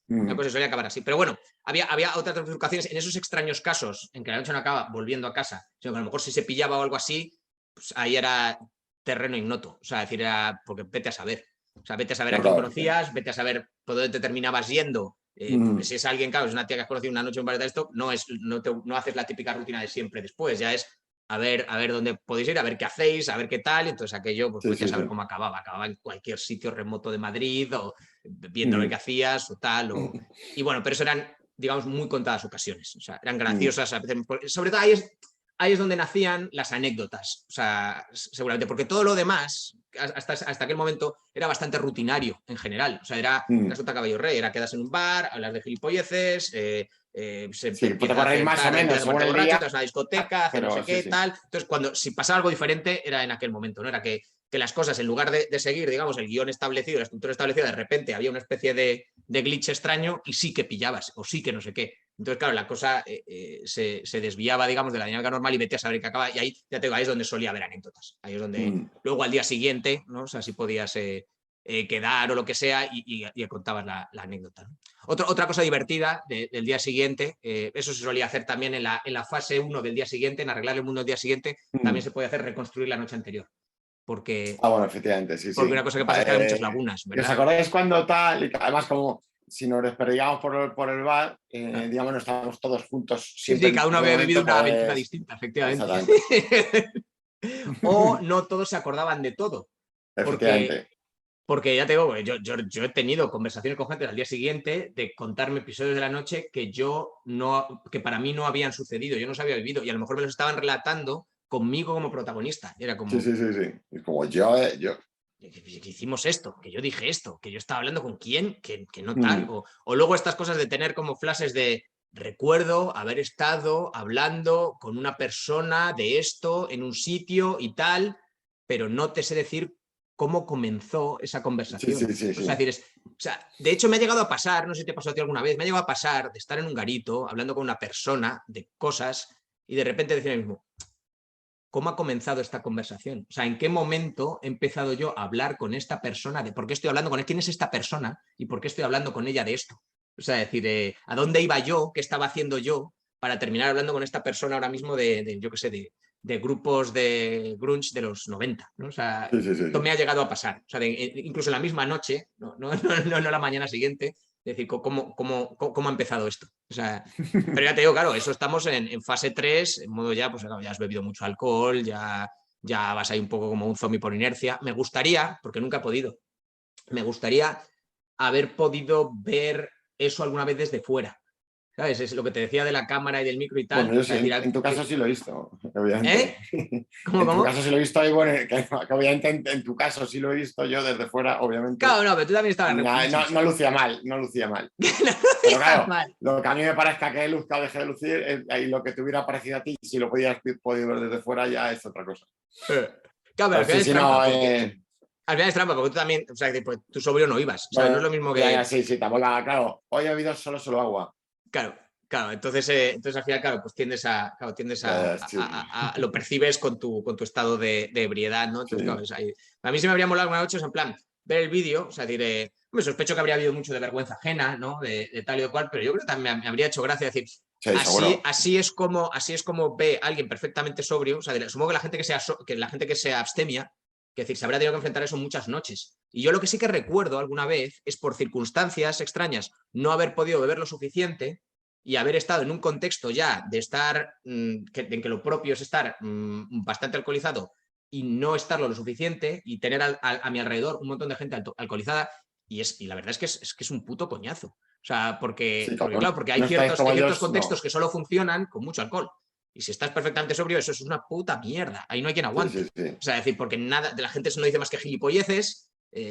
una Mm. cosa que solía acabar así. Pero bueno, había otras educaciones en esos extraños casos en que la noche no acaba volviendo a casa, sino que a lo mejor si se pillaba o algo así, pues ahí era terreno ignoto. O sea, decir, era porque vete a saber. O sea, vete a saber a No, quién claro. conocías, vete a saber por dónde te terminabas yendo. Porque Mm. si es alguien, claro, es una tía que has conocido una noche en un bar de esto, no haces la típica rutina de siempre después, ya es a ver dónde podéis ir, a ver qué hacéis, a ver qué tal. Entonces aquello, pues Sí, vete a sí, saber sí. cómo acababa. Acababa en cualquier sitio remoto de Madrid o viendo a ver qué Mm. hacías o tal. Y bueno, pero eso eran, digamos, muy contadas ocasiones. O sea, eran Mm. graciosas. A veces, sobre todo ahí es donde nacían las anécdotas. O sea, seguramente, porque todo lo demás, hasta aquel momento, era bastante rutinario en general. O sea, era Mm. Casota Caballo Rey, era quedas en un bar, hablas de gilipolleces, se te Sí, pues te empieza a podrás ir hacer más o tarde, menos empiezas a según ponerte el borracho, te día, vas a una discoteca, haces no sé pero sí, qué, sí. tal. Entonces, si pasaba algo diferente, era en aquel momento, ¿no? Era que las cosas, en lugar de seguir, digamos, el guión establecido, la estructura establecida, de repente había una especie de glitch extraño y sí que pillabas, o sí que no sé qué. Entonces, claro, la cosa se desviaba, digamos, de la dinámica normal y vete a saber qué acaba. Y ahí, ya te digo, ahí es donde solía haber anécdotas. Ahí es donde Mm. luego al día siguiente, ¿no? O sea, si podías quedar o lo que sea y contabas la anécdota, ¿no? Otra cosa divertida del día siguiente, eso se solía hacer también en la fase 1 del día siguiente, en arreglar el mundo del día siguiente, también Mm. se puede hacer reconstruir la noche anterior. Porque, Ah, bueno, efectivamente, sí, porque una sí. cosa que pasa es que había muchas lagunas, ¿Y os ¿verdad? acordáis cuando tal? Y además, como si nos desperdigamos por el bar, Ah. digamos, no estábamos todos juntos Sí, siempre sí, en el cada uno mismo había vivido momento, una aventura pues distinta, efectivamente. exactamente. O no todos se acordaban de todo, porque Efectivamente. Porque ya te digo, yo he tenido conversaciones con gente al día siguiente de contarme episodios de la noche que para mí no habían sucedido, yo no los había vivido y a lo mejor me los estaban relatando conmigo como protagonista. Y era Sí, como, sí, sí, sí. Y como yo. que hicimos esto, que yo dije esto, que yo estaba hablando con quién, que no tal. Mm. O luego estas cosas de tener como flashes de recuerdo haber estado hablando con una persona de esto en un sitio y tal, pero no te sé decir cómo comenzó esa Sí, sí, conversación. sí, O sea, sí. de hecho me ha llegado a pasar, no sé si te pasó a ti alguna vez, me ha llegado a pasar de estar en un garito hablando con una persona de cosas y de repente decir a mí mismo, ¿cómo ha comenzado esta conversación? O sea, ¿en qué momento he empezado yo a hablar con esta persona? ¿De por qué estoy hablando con él? ¿Quién es esta persona? ¿Y por qué estoy hablando con ella de esto? O sea, decir, ¿a dónde iba yo? ¿Qué estaba haciendo yo para terminar hablando con esta persona ahora mismo yo qué sé, de grupos de grunge de los 90? ¿no? O sea, Sí, sí, sí, esto sí. me ha llegado a pasar. O sea, incluso en la misma noche, no la mañana siguiente, decir, ¿cómo ha empezado esto? O sea, pero ya te digo, claro, eso estamos en fase 3, en modo ya, pues claro, ya has bebido mucho alcohol, ya vas ahí un poco como un zombie por inercia. Me gustaría, porque nunca he podido, me gustaría haber podido ver eso alguna vez desde fuera. ¿Sabes? Es lo que te decía de la cámara y del micro y Bueno, tal. yo O sí, sea, decir, en tu caso sí lo he visto, obviamente. ¿eh? ¿Cómo, En tu cómo? caso sí lo he visto, y bueno, que obviamente en tu caso sí lo he visto yo desde fuera, obviamente. Claro, no, pero tú también estabas Y re no, pinchis. no lucía mal, no lucía mal. No Pero decías claro, mal. lo que a mí me parezca que luzca o deje de lucir, y lo que te hubiera parecido a ti, si lo podías podido ver desde fuera, ya es otra cosa. Claro, pero Pero al final sí, es sí, trampa, no. porque al final es trampa, porque tú también, o sea, que pues, tu sobrio no ibas. ¿Sabes? No es Bueno, lo mismo ya, ya, que. sí, sí, tampoco, claro. Hoy he bebido solo agua. Claro, claro. Entonces al final, claro, pues tiendes a. Claro, tiendes Ya, ya, sí, lo percibes con tu estado de ebriedad, ¿no? Entonces, claro, sí. a mí se me habría molado alguna noche, en plan, ver el vídeo, o sea, decir, me sospecho que habría habido mucho de vergüenza ajena, ¿no? De tal y o cual, pero yo creo que también me habría hecho gracia decir, Sí, así, seguro. así es como ve a alguien perfectamente sobrio, o sea, supongo que la gente que sea abstemia, que decir, se habrá tenido que enfrentar a eso muchas noches. Y yo lo que sí que recuerdo alguna vez es por circunstancias extrañas no haber podido beber lo suficiente y haber estado en un contexto ya de estar, en que lo propio es estar bastante alcoholizado y no estarlo lo suficiente y tener a mi alrededor un montón de gente alcoholizada y la verdad es que es un puto coñazo. O sea, Sí, porque como claro, porque hay no estáis ciertos, como hay yo, ciertos contextos no. que solo funcionan con mucho alcohol. Y si estás perfectamente sobrio, eso es una puta mierda. Ahí no hay quien Sí, aguante. sí, sí. O sea, decir, porque nada, de la gente se no dice más que gilipolleces,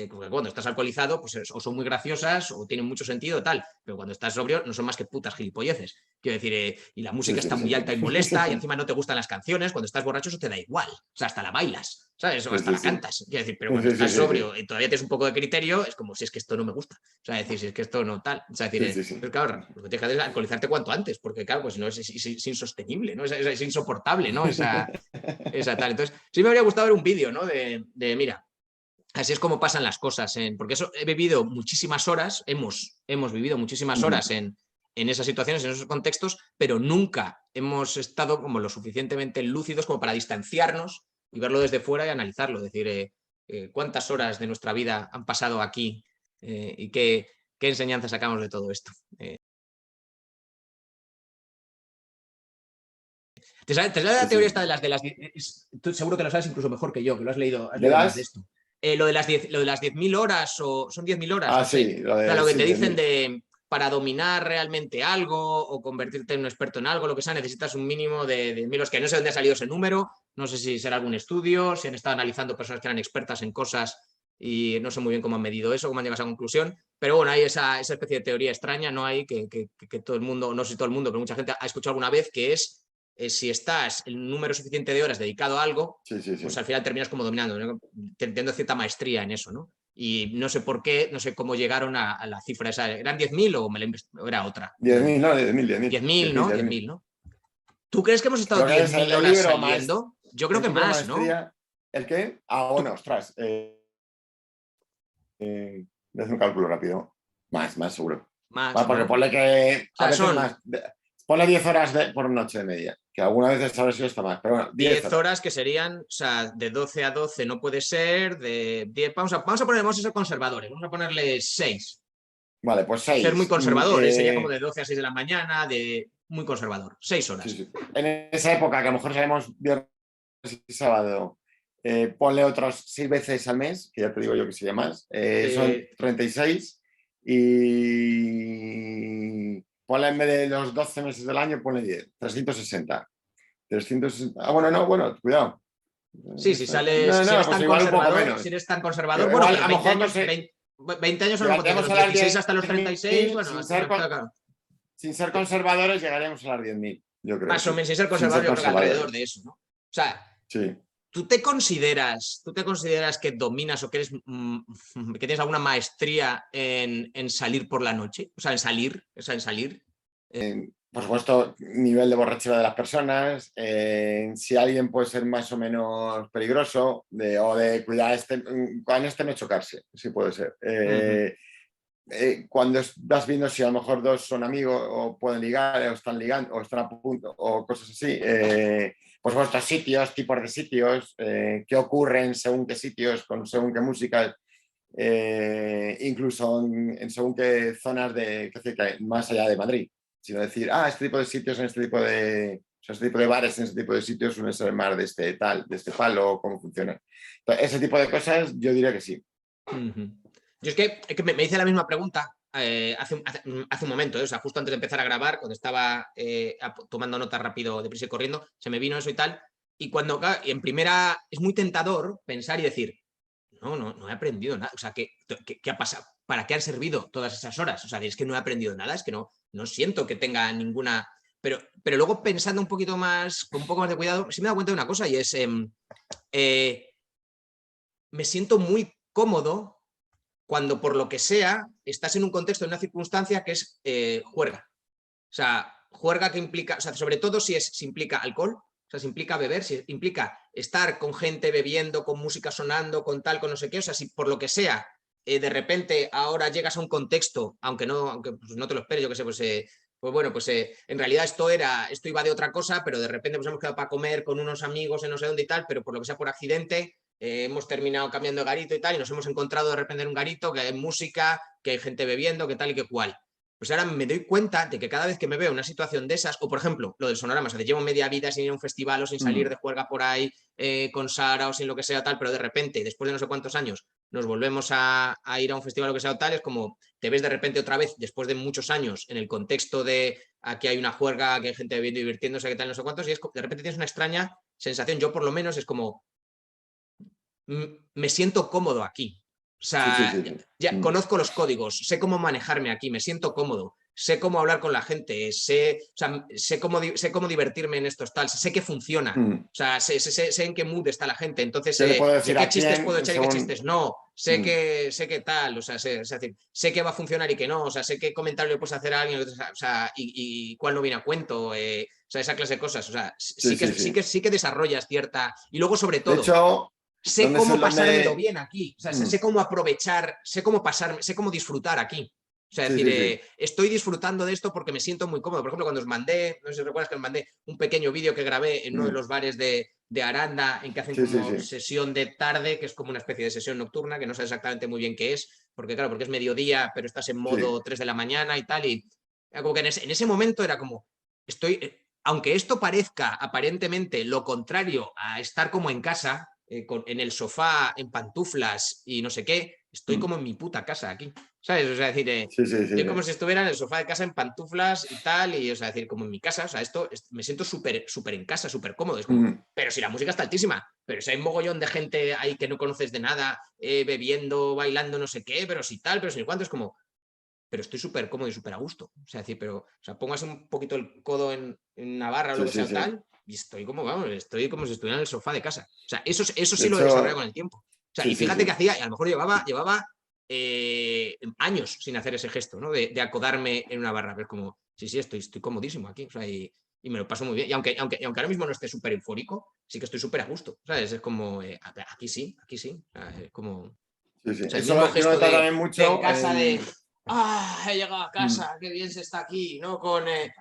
porque cuando estás alcoholizado, pues o son muy graciosas o tienen mucho sentido, tal. Pero cuando estás sobrio, no son más que putas gilipolleces. Quiero decir, y la Sí, música sí, está muy alta y sí. molesta, y encima no te gustan las canciones, cuando estás borracho eso te da igual. O sea, hasta la bailas, ¿sabes? O Sí, hasta sí, la sí. cantas. Quiero decir, pero cuando Sí, sí, estás sí, sí. sobrio y todavía tienes un poco de criterio, es como si es que esto no me gusta. O sea, decir, si es que esto no tal. O sea, decir, Sí, sí, sí. pues claro, lo que tienes que hacer es alcoholizarte cuanto antes, porque claro, pues si no es insostenible, ¿no? Es insoportable, ¿no? Esa tal. Entonces, sí me habría gustado ver un vídeo, ¿no? Mira, así es como pasan las cosas, porque eso he vivido muchísimas horas, hemos vivido muchísimas horas en esas situaciones, en esos contextos, pero nunca hemos estado como lo suficientemente lúcidos como para distanciarnos y verlo desde fuera y analizarlo, es decir, cuántas horas de nuestra vida han pasado aquí y qué enseñanzas sacamos de todo esto. ¿Te sabes Sí, la teoría sí. esta tú seguro que lo sabes incluso mejor que yo, que lo has ¿De leído más de las? esto. Lo de las 10.000 horas o son 10.000 horas, Ah, no sé. sí, lo O sea, de lo que sí, te dicen 10.000. de para dominar realmente algo o convertirte en un experto en algo, lo que sea, necesitas un mínimo de 10.000 horas, que no sé dónde ha salido ese número, no sé si será algún estudio, si han estado analizando personas que eran expertas en cosas y no sé muy bien cómo han medido eso, cómo han llegado a esa conclusión, pero bueno, hay esa especie de teoría extraña, ¿no? Hay que todo el mundo, no sé si todo el mundo, pero mucha gente ha escuchado alguna vez, que es si estás el número suficiente de horas dedicado a algo, Sí, sí, pues sí. al final terminas como dominando, ¿no? Teniendo cierta maestría en eso, ¿no? Y no sé por qué, no sé cómo llegaron a la cifra esa. ¿Eran 10.000 o era otra? 10.000, no, 10.000, 10.000. 10.000, 10.000, ¿no? 10.000. 10.000, ¿no? ¿Tú crees que hemos estado Creo que diez es mil el horas libro maestría. saliendo? Yo creo El que libro más, ¿no? maestría. ¿El qué? Ah, ¿Tú? bueno, ostras. Haz un cálculo rápido. Más seguro. Más, Bueno, porque ¿no? ponle que O a sea, veces son más. Ponle 10 horas por noche de media. Que algunas veces a ver si está más. Pero bueno, 10 10 horas. horas que serían, o sea, de 12 a 12 no puede ser, de 10, vamos a ser conservadores, vamos a ponerle 6. Vale, pues Ser muy 6. conservador, sería como de 12 a 6 de la mañana, de muy conservador, 6 Sí, horas. sí. En esa época, que a lo mejor salimos viernes y sábado, ponle otros 6 veces al mes, que ya te digo yo que sería más, son Eh, 36 y ponle en vez de los 12 meses del año, ponle 10, 360. 360. Ah, bueno, no, bueno, cuidado. sí, si sales, No, si no, eres pues tan igual un poco conservador, menos. si eres tan conservador, bueno, Igual, pero a lo 20 mejor, no años, sé, 20 años a lo mejor, de llegaríamos los a las 16 hasta los 36, 10.000 bueno, claro, sin ser conservadores, llegaríamos a las 10.000, yo creo, más o sí. menos, sin ser Sin conservador, ser yo creo que alrededor de conservadores. eso, ¿no? O sea, Sí. ¿tú te consideras que dominas o que que tienes alguna maestría en salir por la noche? O sea, en salir. por supuesto, nivel de borrachera de las personas, si alguien puede ser más o menos peligroso, o de cuidar, con este no chocarse, sí puede ser. Cuando vas viendo si a lo mejor dos son amigos o pueden ligar o están ligando o están a punto o cosas así, pues vuestros sitios, tipos de sitios, qué ocurren según qué sitios, con según qué música, incluso en según qué zonas más allá de Madrid, sino decir, este tipo de sitios en este tipo de, o sea, este tipo de bares en este tipo de sitios suelen ser más de este tal, de este palo, cómo funciona. Entonces, ese tipo de cosas yo diría que sí. Yo es que me hice la misma pregunta hace un momento, o sea, justo antes de empezar a grabar, cuando estaba tomando notas rápido, deprisa y corriendo, se me vino eso y tal. Y cuando en primera es muy tentador pensar y decir, no he aprendido nada. O sea, ¿qué ha pasado? ¿Para qué han servido todas esas horas? O sea, es que no he aprendido nada, es que no siento que tenga ninguna. Pero luego pensando un poquito más, con un poco más de cuidado, sí me he dado cuenta de una cosa y es. Me siento muy cómodo cuando por lo que sea estás en un contexto, en una circunstancia que es juerga. O sea, juerga que implica, o sea, sobre todo si implica alcohol, o sea, si implica beber, si implica estar con gente bebiendo, con música sonando, con tal, con no sé qué, o sea, si por lo que sea, de repente ahora llegas a un contexto, aunque pues, no te lo esperes, yo qué sé, pues bueno, pues en realidad esto iba de otra cosa, pero de repente pues hemos quedado para comer con unos amigos en no sé dónde y tal, pero por lo que sea por accidente, hemos terminado cambiando de garito y tal, y nos hemos encontrado de repente en un garito, que hay música, que hay gente bebiendo, que tal y que cual. Pues ahora me doy cuenta de que cada vez que me veo una situación de esas, o por ejemplo, lo del Sonorama, o sea, llevo media vida sin ir a un festival o sin salir de juerga por ahí con Sara o sin lo que sea tal, pero de repente, después de no sé cuántos años, nos volvemos a ir a un festival o lo que sea tal, es como te ves de repente otra vez, después de muchos años, en el contexto de aquí hay una juerga, que hay gente bebiendo y divirtiéndose, que tal, no sé cuántos, y de repente tienes una extraña sensación. Yo por lo menos es como, me siento cómodo aquí. O sea, ya conozco los códigos, sé cómo manejarme aquí, me siento cómodo, sé cómo hablar con la gente, sé cómo divertirme en estos tal, sé que funciona, o sea, sé en qué mood está la gente, entonces ¿Qué le puedo sé decir qué a chistes quién puedo echar y qué según... chistes no, sé que tal, o sea, sé que va a funcionar y que no, o sea, sé qué comentario le puedes hacer a alguien, o sea, y cuál no viene a cuento, o sea, esa clase de cosas, o sea, sí que desarrollas cierta... Y luego, sobre De todo, hecho, sé cómo pasármelo bien aquí, o sea, sé cómo aprovechar, sé cómo pasarme, sé cómo disfrutar aquí. O sea, es decir, estoy disfrutando de esto porque me siento muy cómodo. Por ejemplo, cuando os mandé, no sé si recuerdas que os mandé un pequeño vídeo que grabé en uno de los bares de Aranda, en que hacen como sesión de tarde, que es como una especie de sesión nocturna, que no sé exactamente muy bien qué es, porque claro, porque es mediodía, pero estás en modo 3 de la mañana y tal, y como que en ese momento era como, aunque esto parezca aparentemente lo contrario a estar como en casa, en el sofá, en pantuflas y no sé qué, estoy como en mi puta casa aquí, ¿sabes? O sea, decir, estoy como si estuviera en el sofá de casa en pantuflas y tal, y o sea, decir, como en mi casa, o sea, me siento súper en casa, súper cómodo, es como, pero si la música está altísima, pero si hay un mogollón de gente ahí que no conoces de nada, bebiendo, bailando, no sé qué, pero si tal, pero si ni cuánto, es como, pero estoy súper cómodo y súper a gusto. O sea, decir, pero, o sea, pongo así un poquito el codo en una barra o lo que sea tal, y estoy como, vamos, estoy como si estuviera en el sofá de casa. O sea, eso De sí lo he desarrollado hecho, con el tiempo. O sea, y fíjate que hacía, y a lo mejor llevaba años sin hacer ese gesto, ¿no? De acodarme en una barra. Pero como, sí, estoy comodísimo aquí. O sea, y me lo paso muy bien. Y aunque ahora mismo no esté súper eufórico, sí que estoy súper a gusto. ¿Sabes? Es como, aquí sí, aquí sí. O sea, es como, o sea, el mismo yo lo he gesto notado de también en mucho casa de en... he llegado a casa, qué bien se está aquí, ¿no?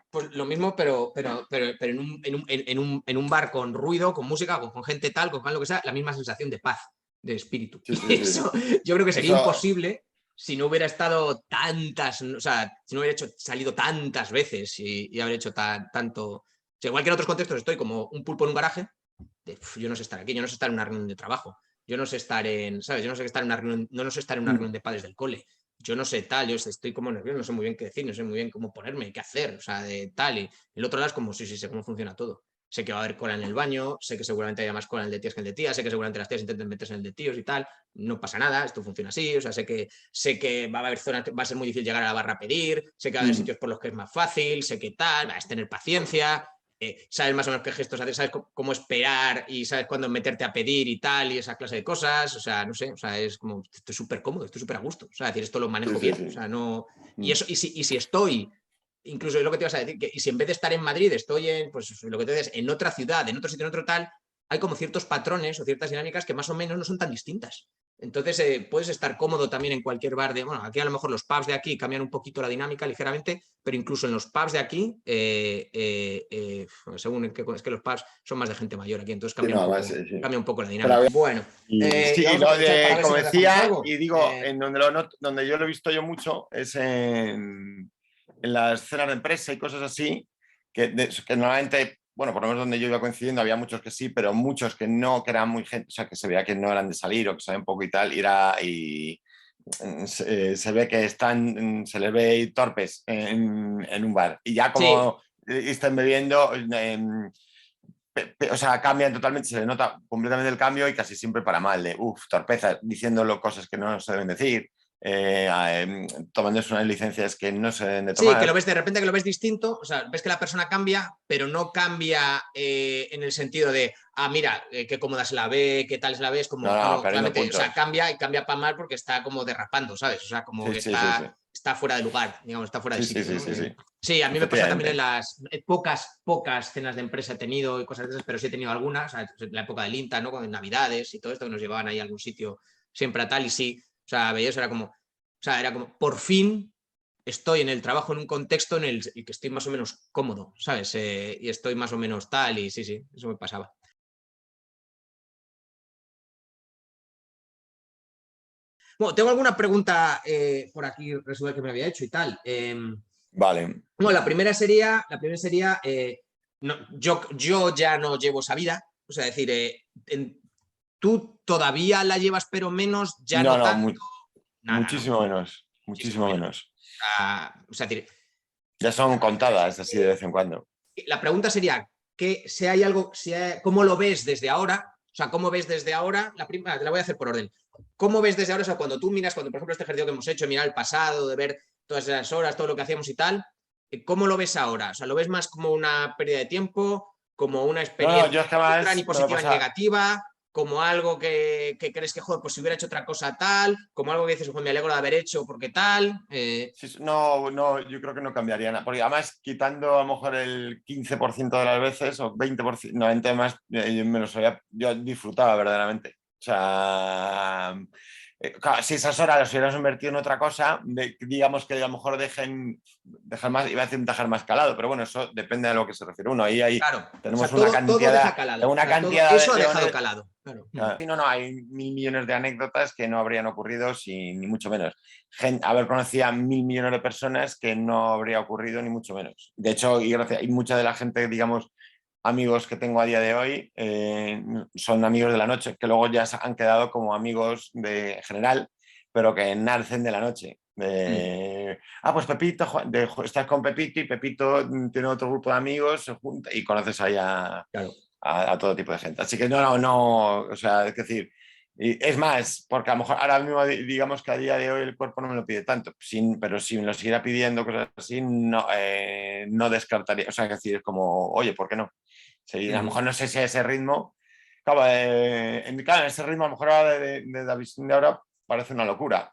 Pues lo mismo, pero en un bar con ruido, con música, con gente tal, con lo que sea, la misma sensación de paz, de espíritu. Y eso yo creo que sería Eso, imposible si no hubiera estado tantas, o sea, si no hubiera salido tantas veces y haber hecho tanto. O sea, igual que en otros contextos estoy como un pulpo en un garaje, yo no sé estar aquí, yo no sé estar en una reunión de trabajo, yo no sé estar en, ¿sabes? Yo no sé estar en una reunión, no sé estar en una reunión de padres del cole, yo no sé tal, yo estoy como nervioso, no sé muy bien qué decir, no sé muy bien cómo ponerme, qué hacer, o sea, de tal. Y el otro lado es como, sí, sé cómo funciona todo. Sé que va a haber cola en el baño, sé que seguramente haya más cola en el de tías que en el de tías, sé que seguramente las tías intenten meterse en el de tíos y tal, no pasa nada, esto funciona así, o sea, sé que va a haber zonas que va a ser muy difícil llegar a la barra a pedir, sé que va a haber sitios por los que es más fácil, sé que tal, vas a tener paciencia, sabes más o menos qué gestos hacer, sabes cómo esperar y sabes cuándo meterte a pedir y tal y esa clase de cosas, o sea, no sé, o sea, es como, estoy súper cómodo, estoy súper a gusto, o sea, decir, esto lo manejo bien, o sea, no, y eso, y si estoy incluso es lo que te ibas a decir, que y si en vez de estar en Madrid estoy en, pues lo que te dices, en otra ciudad, en otro sitio, en otro tal, hay como ciertos patrones o ciertas dinámicas que más o menos no son tan distintas. Entonces puedes estar cómodo también en cualquier bar de, bueno, aquí a lo mejor los pubs de aquí cambian un poquito la dinámica ligeramente, pero incluso en los pubs de aquí, según es que los pubs son más de gente mayor aquí, entonces Sí, no, además, sí. cambia un poco la Pero dinámica. Bueno, y sí, y y vamos a lo aprovechar para de, ver si como nos dejamos decía, algo. y digo, en donde, donde yo lo he visto yo mucho es en las cenas de empresa y cosas así, que normalmente, bueno, por lo menos donde yo iba coincidiendo, había muchos que sí, pero muchos que no, que eran muy gente, o sea, que se veía que no eran de salir o que sabían poco y tal, se ve que están, se les ve torpes en un bar. Y ya Sí, como están bebiendo, o sea, cambian totalmente, se le nota completamente el cambio y casi siempre para mal, de torpeza, diciéndolo cosas que no se deben decir, tomándose unas licencias que no se deben de sí, que lo tomar. ves de repente que lo ves distinto, o sea, ves que la persona cambia, pero no cambia en el sentido de, mira, qué cómoda se la ve, qué tal se la ve, es No, como, no, no, no, perdiendo claramente, o sea, puntos. cambia y cambia para mal porque está como derrapando, ¿sabes? O sea, como Sí, que sí, sí, sí. está fuera de lugar, digamos, está fuera de Sí, sí, sitio, sí, ¿no? sí, sí. Sí, a mí me pasa también en Efectivamente. las pocas cenas de empresa he tenido y cosas de esas, pero sí he tenido algunas, o sea, en la época del INTA, ¿no? Con Navidades y todo esto, que nos llevaban ahí a algún sitio siempre a tal, y sí, o sea, veías, era como, por fin estoy en el trabajo en un contexto en el que estoy más o menos cómodo, ¿sabes? Y estoy más o menos tal, y sí, sí, eso me pasaba. Bueno, tengo alguna pregunta por aquí, resulta que me había hecho y tal. Vale. Bueno, la primera sería no, yo ya no llevo esa vida, o sea, decir, tú todavía la llevas, pero menos, ya No, no no, tanto, nada, ¿no? muchísimo menos. Muchísimo Muchísimo menos. menos. O sea, decir, Ya son contadas así de vez en cuando. la pregunta sería que si hay algo, ¿cómo lo ves desde ahora? O sea, ¿cómo ves desde ahora? La primera, te la voy a hacer por orden. ¿Cómo ves desde ahora? O sea, cuando tú miras, cuando por ejemplo este ejercicio que hemos hecho, mirar el pasado, de ver todas esas horas, todo lo que hacíamos y tal, ¿cómo lo ves ahora? O sea, ¿lo ves más como una pérdida de tiempo, como una No, no, experiencia yo es que neutra, ni además me lo positiva ni pasa. negativa? Como algo que crees que, joder, pues si hubiera hecho otra cosa tal, como algo que dices, joder, me alegro de haber hecho porque tal. Sí, no, no, yo creo que no cambiaría nada. Porque además, quitando a lo mejor el 15% de las veces o 20%, 90 más, yo me lo sabía, yo disfrutaba verdaderamente. O sea, claro, si esas horas las hubieras invertido en otra cosa, digamos que a lo mejor dejar más, iba a decir dejar más calado, pero bueno, eso depende de a lo que se refiere uno. Ahí Claro, o tenemos sea, todo deja calado. O una sea, cantidad eso ha de dejado calado. Claro. Sí, no, no, hay mil millones de anécdotas que no habrían ocurrido ni mucho menos. Haber conocido a mil millones de personas que no habría ocurrido ni mucho menos. De hecho, y mucha de la gente, digamos, amigos que tengo a día de hoy, son amigos de la noche, que luego ya se han quedado como amigos de general, pero que nacen de la noche. Pues Pepito, estás con Pepito y Pepito tiene otro grupo de amigos, se junta y conoces ahí Claro. a todo tipo de gente. Así que no, no, no, o sea, es decir, y es más, porque a lo mejor ahora mismo digamos que a día de hoy el cuerpo no me lo pide tanto, pero si me lo siguiera pidiendo cosas así, no, no descartaría, o sea, es decir, es como, oye, ¿por qué no? Sí, a lo mejor no sé si a ese ritmo, claro, claro, en ese ritmo a lo mejor ahora de David de ahora parece una locura,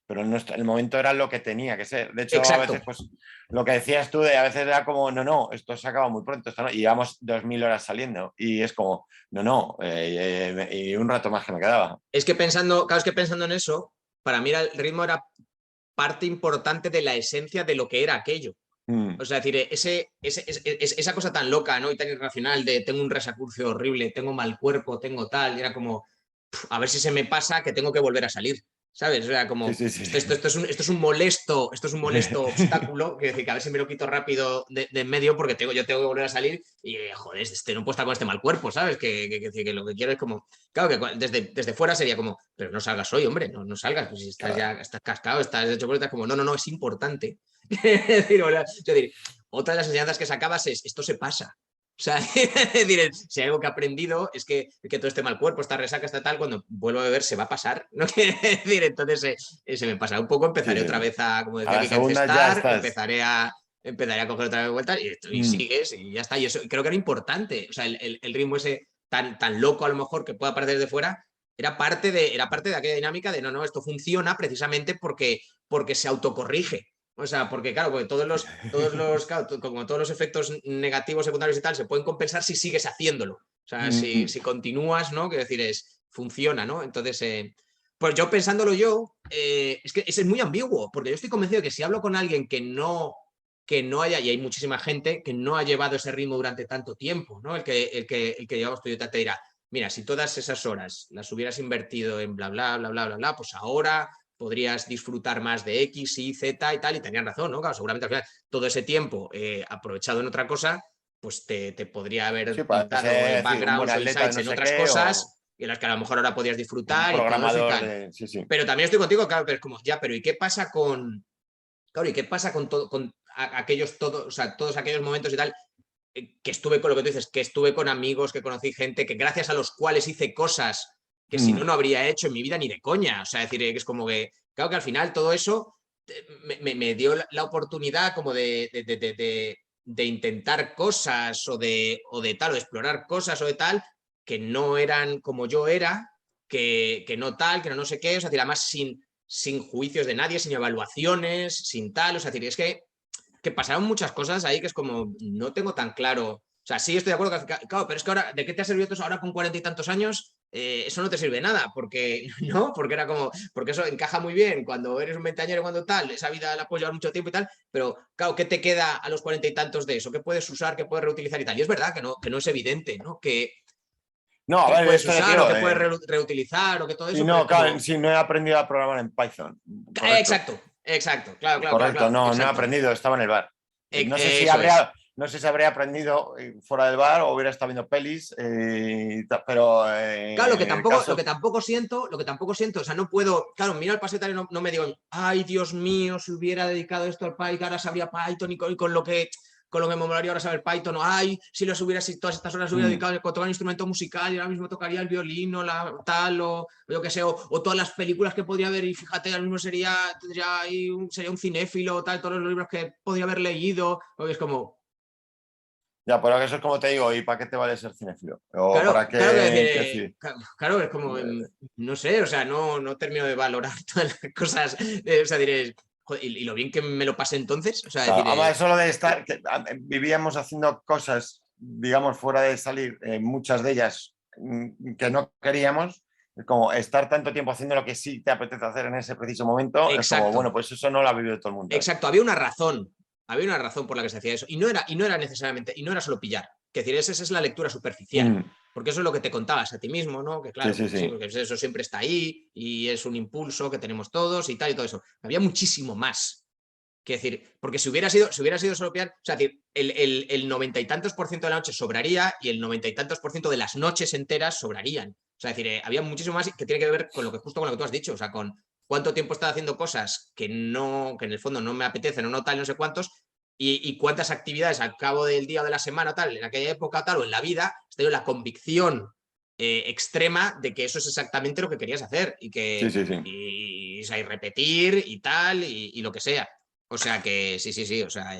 pero en el momento era lo que tenía que ser. De hecho, a Exacto. veces, pues, lo que decías tú, a veces era como, no, no, esto se acaba muy pronto, y llevamos 2000 horas saliendo, y es como, no, no, y un rato más que me quedaba. Claro, es que pensando en eso, para mí el ritmo era parte importante de la esencia de lo que era aquello. Mm. O sea, es decir, esa cosa tan loca, ¿no? Y tan irracional de tengo un resacurcio horrible, tengo mal cuerpo, tengo tal, y era como, a ver si se me pasa que tengo que volver a salir. ¿Sabes? O sea, Sí, como, sí, sí. esto es un molesto obstáculo, que decir, que a ver si me lo quito rápido de en medio porque yo tengo que volver a salir y, joder, no puedo estar con este mal cuerpo, ¿sabes? Que lo que quiero es como, claro, que desde fuera sería como, pero no salgas hoy, hombre, no salgas, pues si estás Claro. ya, estás cascado, estás hecho boleta, como, no, no, no, es importante. Es decir, otra de las enseñanzas que sacabas es, esto se pasa. O sea, es decir, si hay algo que he aprendido es que todo este mal cuerpo, esta resaca, esta tal, cuando vuelvo a beber se va a pasar. ¿No? Quiere decir, entonces se me pasará un poco, Sí, empezaré sí. otra vez a, como A decía la aquí, que segunda ya encestar, estás. empezaré a coger otra vez vueltas y Mm. sigues y ya está. Y eso creo que era importante. O sea, el ritmo ese tan loco a lo mejor que pueda parecer de fuera, era parte de aquella dinámica de no, esto funciona precisamente porque se autocorrige. O sea, porque claro, porque claro, como todos los efectos negativos secundarios y tal, se pueden compensar si sigues haciéndolo. O sea, si continúas, ¿no? Quiero decir, funciona, ¿no? Entonces, pues yo pensándolo es que es muy ambiguo, porque yo estoy convencido de que si hablo con alguien que no haya, y hay muchísima gente que no ha llevado ese ritmo durante tanto tiempo, ¿no? El que llevamos tú y te dirá, mira, si todas esas horas las hubieras invertido en bla, bla, bla, bla, bla, bla, pues ahora podrías disfrutar más de X, Y, Z y tal, y tenían razón, ¿no? Claro, seguramente al final todo ese tiempo aprovechado en otra cosa, pues te podría Sí, haber puede dado ser decir, un buen backgrounds o atleta de insights no en sé otras qué, o cosas en las que a lo mejor ahora podrías un disfrutar y todo eso y programador tal. de... Sí, sí. Pero también estoy contigo, claro, pero es como, ya, pero ¿y qué pasa con, claro, ¿y qué pasa con, aquellos, o sea, todos aquellos momentos y tal, que estuve con lo que tú dices, que estuve con amigos, que conocí gente, que gracias a los cuales hice cosas que si no, no habría hecho en mi vida ni de coña? O sea, decir, que es como que, claro que al final todo eso me dio la oportunidad como de intentar cosas o de tal, o de explorar cosas o de tal, que no eran como yo era, que no tal, que no sé qué, o sea, decir, además sin juicios de nadie, sin evaluaciones, sin tal, o sea, decir, es que pasaron muchas cosas ahí que es como, no tengo tan claro. O sea, sí estoy de acuerdo, claro, pero es que ahora, ¿de qué te ha servido eso ahora con 40 y tantos años? Eso no te sirve nada, porque no, porque era como, porque eso encaja muy bien cuando eres un veinteañero, cuando tal, esa vida la puedes llevar mucho tiempo y tal, pero claro, ¿qué te queda a los 40 y tantos de eso? ¿Qué puedes usar, qué puedes reutilizar y tal? Y es verdad que no es evidente, ¿no? No, a Que ver, puedes esto usar o digo, que puedes reutilizar o que todo sí, eso, pero no, es claro, como, sí, no he aprendido a programar en Python, correcto. exacto, claro, claro, claro, Correcto, claro, no, no he exacto. aprendido, estaba en el bar. Eso es. No sé si habría aprendido fuera del bar o hubiera estado viendo pelis, pero Claro, en el caso... lo que tampoco siento, o sea, no puedo, claro, miro al pasetario y no me digo, ay, Dios mío, si hubiera dedicado esto al Python, ahora sabría Python y con lo que me molaría ahora saber Python, o ay, si todas estas horas hubiera dedicado a tocar un instrumento musical y ahora mismo tocaría el violín o la tal, o yo qué sé, o todas las películas que podría ver y fíjate, ahora mismo sería un cinéfilo o tal, todos los libros que podría haber leído, o es como, Ya, pero eso es como te digo, ¿y para qué te vale ser cinéfilo? ¿O para claro, claro que decir, qué decir? claro, es como, no sé, o sea, no termino de valorar todas las cosas, o sea, diré, joder, y lo bien que me lo pasé entonces, o sea, Claro, decir, además, solo de estar, vivíamos haciendo cosas, digamos, fuera de salir, muchas de ellas que no queríamos, es como estar tanto tiempo haciendo lo que sí te apetece hacer en ese preciso momento, es como, bueno, exacto, pues eso no lo ha vivido todo el mundo. exacto, había una razón por la que se hacía eso, y no era necesariamente, y no era solo pillar, que decir, esa es la lectura superficial. Mm, Porque eso es lo que te contabas a ti mismo, ¿no? Que sí, claro, sí, porque sí, sí. porque eso siempre está ahí y es un impulso que tenemos todos y tal y todo eso. Había muchísimo más. Quiero decir, porque si hubiera sido solo pillar, o sea, decir, el 90 y tantos% de la noche sobraría y el 90 y tantos% de las noches enteras sobrarían. O sea, es decir, había muchísimo más que tiene que ver con lo que justo con lo que tú has dicho, o sea, con cuánto tiempo estás haciendo cosas que en el fondo no me apetecen o no tal, no sé cuántos, y cuántas actividades al cabo del día o de la semana tal, en aquella época tal o en la vida, has tenido la convicción extrema de que eso es exactamente lo que querías hacer y Sí, que sí, sí. o sea, y repetir y tal y lo que sea. O sea que sí, o sea,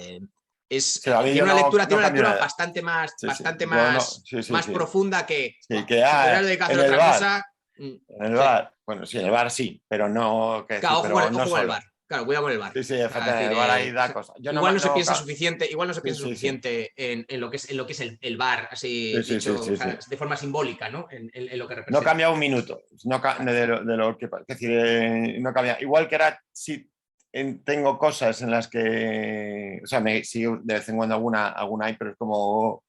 Sí, a mí tiene yo una lectura, no tiene una cambio lectura nada. bastante más, Sí, sí. bastante Yo no, más, sí, sí, más sí. profunda que Sí, que si te hubieras dedicado a en hacer el otra bar, cosa. en el Sí. bar, bueno, sí, en el bar sí, pero no, qué decir, Claro, pero no ojo con el bar. solo. Claro, cuidado con el bar. Sí, sí, O sea, es efectivamente, en decir, el bar ahí da cosas. Yo no, igual no se no, piensa claro. suficiente, igual no se Sí, piensa sí, sí. suficiente en lo que es el bar, así Sí, sí, sí, dicho, o sí, sea, sí. de forma simbólica, ¿no? En lo que No representa. cambia un minuto no Exacto. de lo que es decir, no cambia. Igual que ahora sí tengo cosas en las que, o sea, me sigo de vez en cuando alguna hay, pero es como,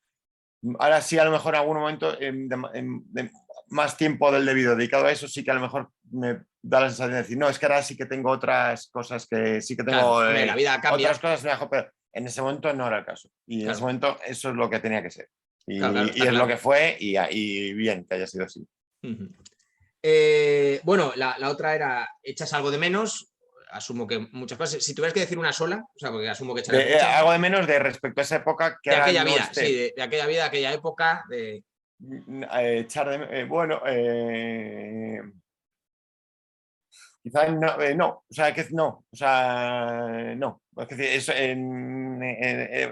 ahora sí a lo mejor en algún momento de más tiempo del debido dedicado a eso, sí que a lo mejor me da la sensación de decir, no, es que ahora sí que tengo otras cosas que sí que Claro, tengo, hombre, la vida otras cambia. cosas mejor, pero en ese momento no era el caso. Y en ese Claro, momento eso es lo que tenía que ser. claro, Y está es lo claro. que fue y bien que haya sido así. Ujú. Bueno, la otra era, ¿echas algo de menos? Asumo que muchas cosas. Si tuvieras que decir una sola, o sea, porque asumo que echarás muchas, Algo de menos de respecto a esa época que de ahora aquella no vida, sí, esté. de aquella vida, de aquella época, Echar bueno, quizás no, no, o sea, que no, o sea, no. Es decir,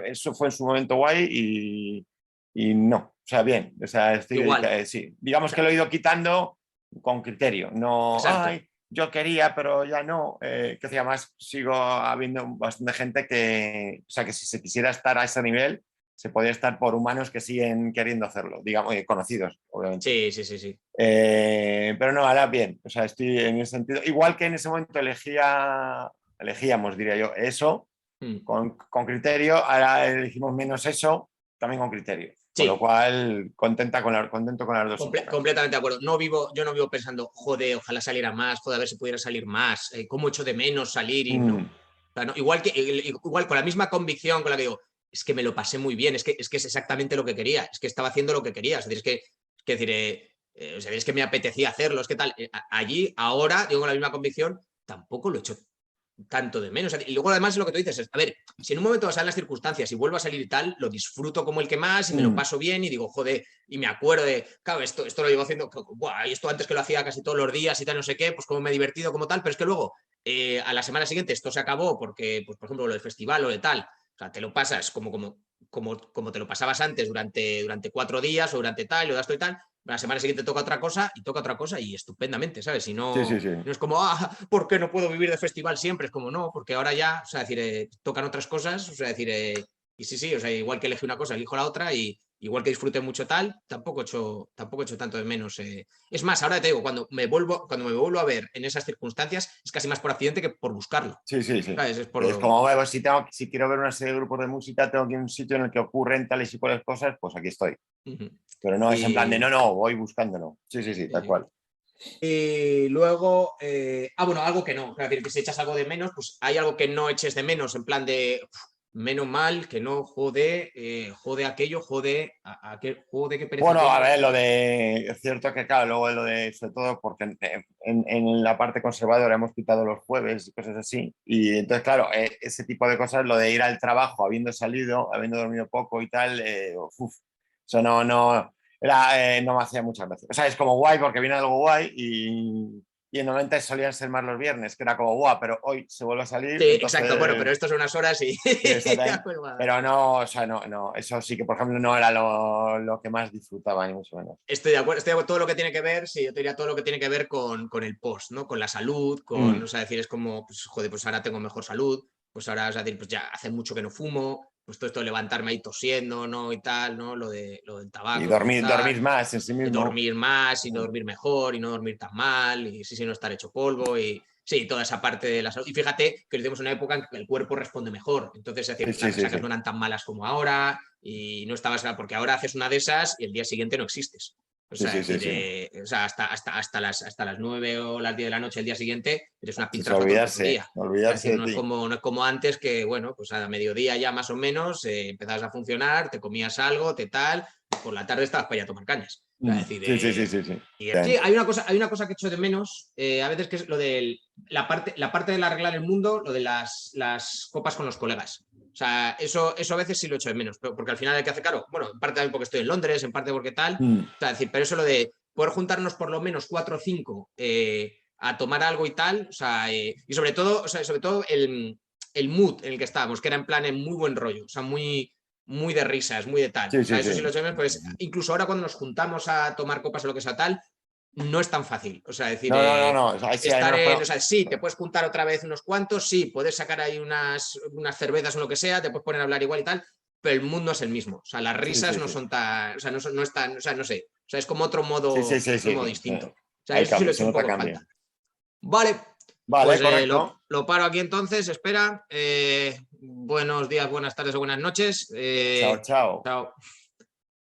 eso fue en su momento guay y no, o sea, bien, o sea, igual. sí. Digamos O que sea, lo he ido quitando con criterio, no, exacto. ay, yo quería, pero ya no. Que además sigo habiendo bastante gente que, o sea, que si se quisiera estar a ese nivel, se podría estar por humanos que siguen queriendo hacerlo, digamos, conocidos, obviamente. Sí, sí, sí, sí. Pero no, ahora bien, o sea, estoy en ese sentido. Igual que en ese momento elegíamos, diría yo, eso Mm. con criterio, ahora elegimos menos eso, también con criterio. Con lo Sí, cual, contento con las dos épocas. completamente de acuerdo. Yo no vivo pensando, joder, ojalá saliera más, joder, a ver si pudiera salir más, cómo echo de menos salir y no. Mm, O sea, no, igual con la misma convicción con la que digo, es que me lo pasé muy bien, es exactamente lo que quería, es que estaba haciendo lo que quería. Es que decir, o sea, es que me apetecía hacerlo, es que tal. Allí, ahora, digo con la misma convicción, tampoco lo he hecho tanto de menos. Y luego además lo que tú dices es, a ver, si en un momento pasan las circunstancias y vuelvo a salir y tal, lo disfruto como el que más y me lo paso bien y digo, joder, y me acuerdo de, claro, esto lo llevo haciendo, buah, y esto antes que lo hacía casi todos los días y tal, no sé qué, pues como me he divertido como tal, pero es que luego a la semana siguiente esto se acabó porque, pues por ejemplo, lo del festival o de tal, o sea, te lo pasas como te lo pasabas antes durante 4 días o durante tal, lo das todo y tal, la semana siguiente toca otra cosa y toca otra cosa y estupendamente, ¿sabes? Y sí, sí, no, sí. no es como, ¿por qué no puedo vivir de festival siempre? Es como, no, porque ahora ya, o sea, decir, tocan otras cosas, o sea, decir, y sí, o sea, igual que elegí una cosa, elijo la otra y igual que disfrute mucho tal, tampoco he hecho tanto de menos. Es más, ahora te digo, cuando me vuelvo a ver en esas circunstancias, es casi más por accidente que por buscarlo, Sí, sí, sí. ¿sabes? Es Es por... como, bueno, si quiero ver una serie de grupos de música, tengo que ir a un sitio en el que ocurren tales y cuales cosas, pues aquí estoy. Pero no es en plan de, Y, no, voy buscando, no. Sí, sí, sí, sí, tal sí. cual. Y luego, bueno, algo que no, es decir, que si echas algo de menos, pues hay algo que no eches de menos, en plan de, menos mal, que no jode aquello, jode qué pereza Bueno, a tengo. ver, es cierto que, claro, luego lo de, sobre todo porque en la parte conservadora hemos quitado los jueves y cosas así, y entonces, claro, ese tipo de cosas, lo de ir al trabajo habiendo salido, habiendo dormido poco y tal, eso no me hacía mucha gracia. O sea, es como guay porque viene algo guay y normalmente solían ser más los viernes, que era como guau, pero hoy se vuelve a Sí, salir, exacto, bueno, entonces, pero esto son unas horas y... sí, exactamente. Pero no, o sea, no, eso sí que, por ejemplo, no era lo que más disfrutaba, ni mucho menos. Estoy de acuerdo, todo lo que tiene que ver, sí, yo te diría todo lo que tiene que ver con el post, ¿no? Con la salud, o sea, decir, es como, pues, joder, pues ahora tengo mejor salud, pues ahora, o sea, decir, pues ya hace mucho que no fumo, pues todo esto de levantarme ahí tosiendo, ¿no? Y tal, ¿no? Lo del Y tabaco, lo de dormir tal, más en sí mismo. dormir más y no dormir mejor y no dormir tan mal y sí, no estar hecho polvo y sí, toda esa parte de la salud. Y fíjate que tenemos una época en que el cuerpo responde mejor, entonces es Sí, decir, sí, las sí, resacas sí. no eran tan malas como ahora y no estabas, porque ahora haces una de esas y el día siguiente no existes. O Sí, sea, sí, sí, decir, sí. o sea, hasta las 9 o las 10 de la noche el día siguiente eres una Es piltrafa todo el puto día. O sea, olvidarse decir, de no es ti. como, no es como antes que, bueno, pues a mediodía ya más o menos empezabas a funcionar, te comías algo, te tal, por la tarde estabas para allá a tomar cañas. O sea, decir, Sí, sí, sí, sí, sí. sí, Bien. hay una cosa que echo de menos, a veces, que es lo de la parte del arreglar el mundo, lo de las copas con los colegas. O sea, eso a veces sí lo echo de menos, porque al final hay que hacer, claro, bueno, en parte también porque estoy en Londres, en parte porque tal. Mm. O sea, decir, pero eso lo de poder juntarnos por lo menos 4 o 5 a tomar algo y tal, o sea, y sobre todo el mood en el que estábamos, que era en plan en muy buen rollo, o sea, muy, muy de risas, muy de tal. Sí, O sea, sí, eso sí sí. lo sabemos, pues incluso ahora cuando nos juntamos a tomar copas o lo que sea tal, no es tan fácil. O sea, decir, No, no, no, no. Ahí sí, ahí estar menos en, o sea, sí, te puedes juntar otra vez unos cuantos, sí, puedes sacar ahí unas cervezas o lo que sea, te puedes poner a hablar igual y tal, pero el mundo es el mismo. O sea, las Sí, risas sí, no sí. son tan, o sea, no están, o sea, no sé. O sea, es como Sí, sí, sí, otro sí, modo sí. distinto. O sea, Ahí eso sí lo he se hecho un nota poco en falta. cambio. Vale, Vale, pues correcto. lo paro aquí entonces, espera. Buenos días, buenas tardes o buenas noches. Chao, chao. Chao.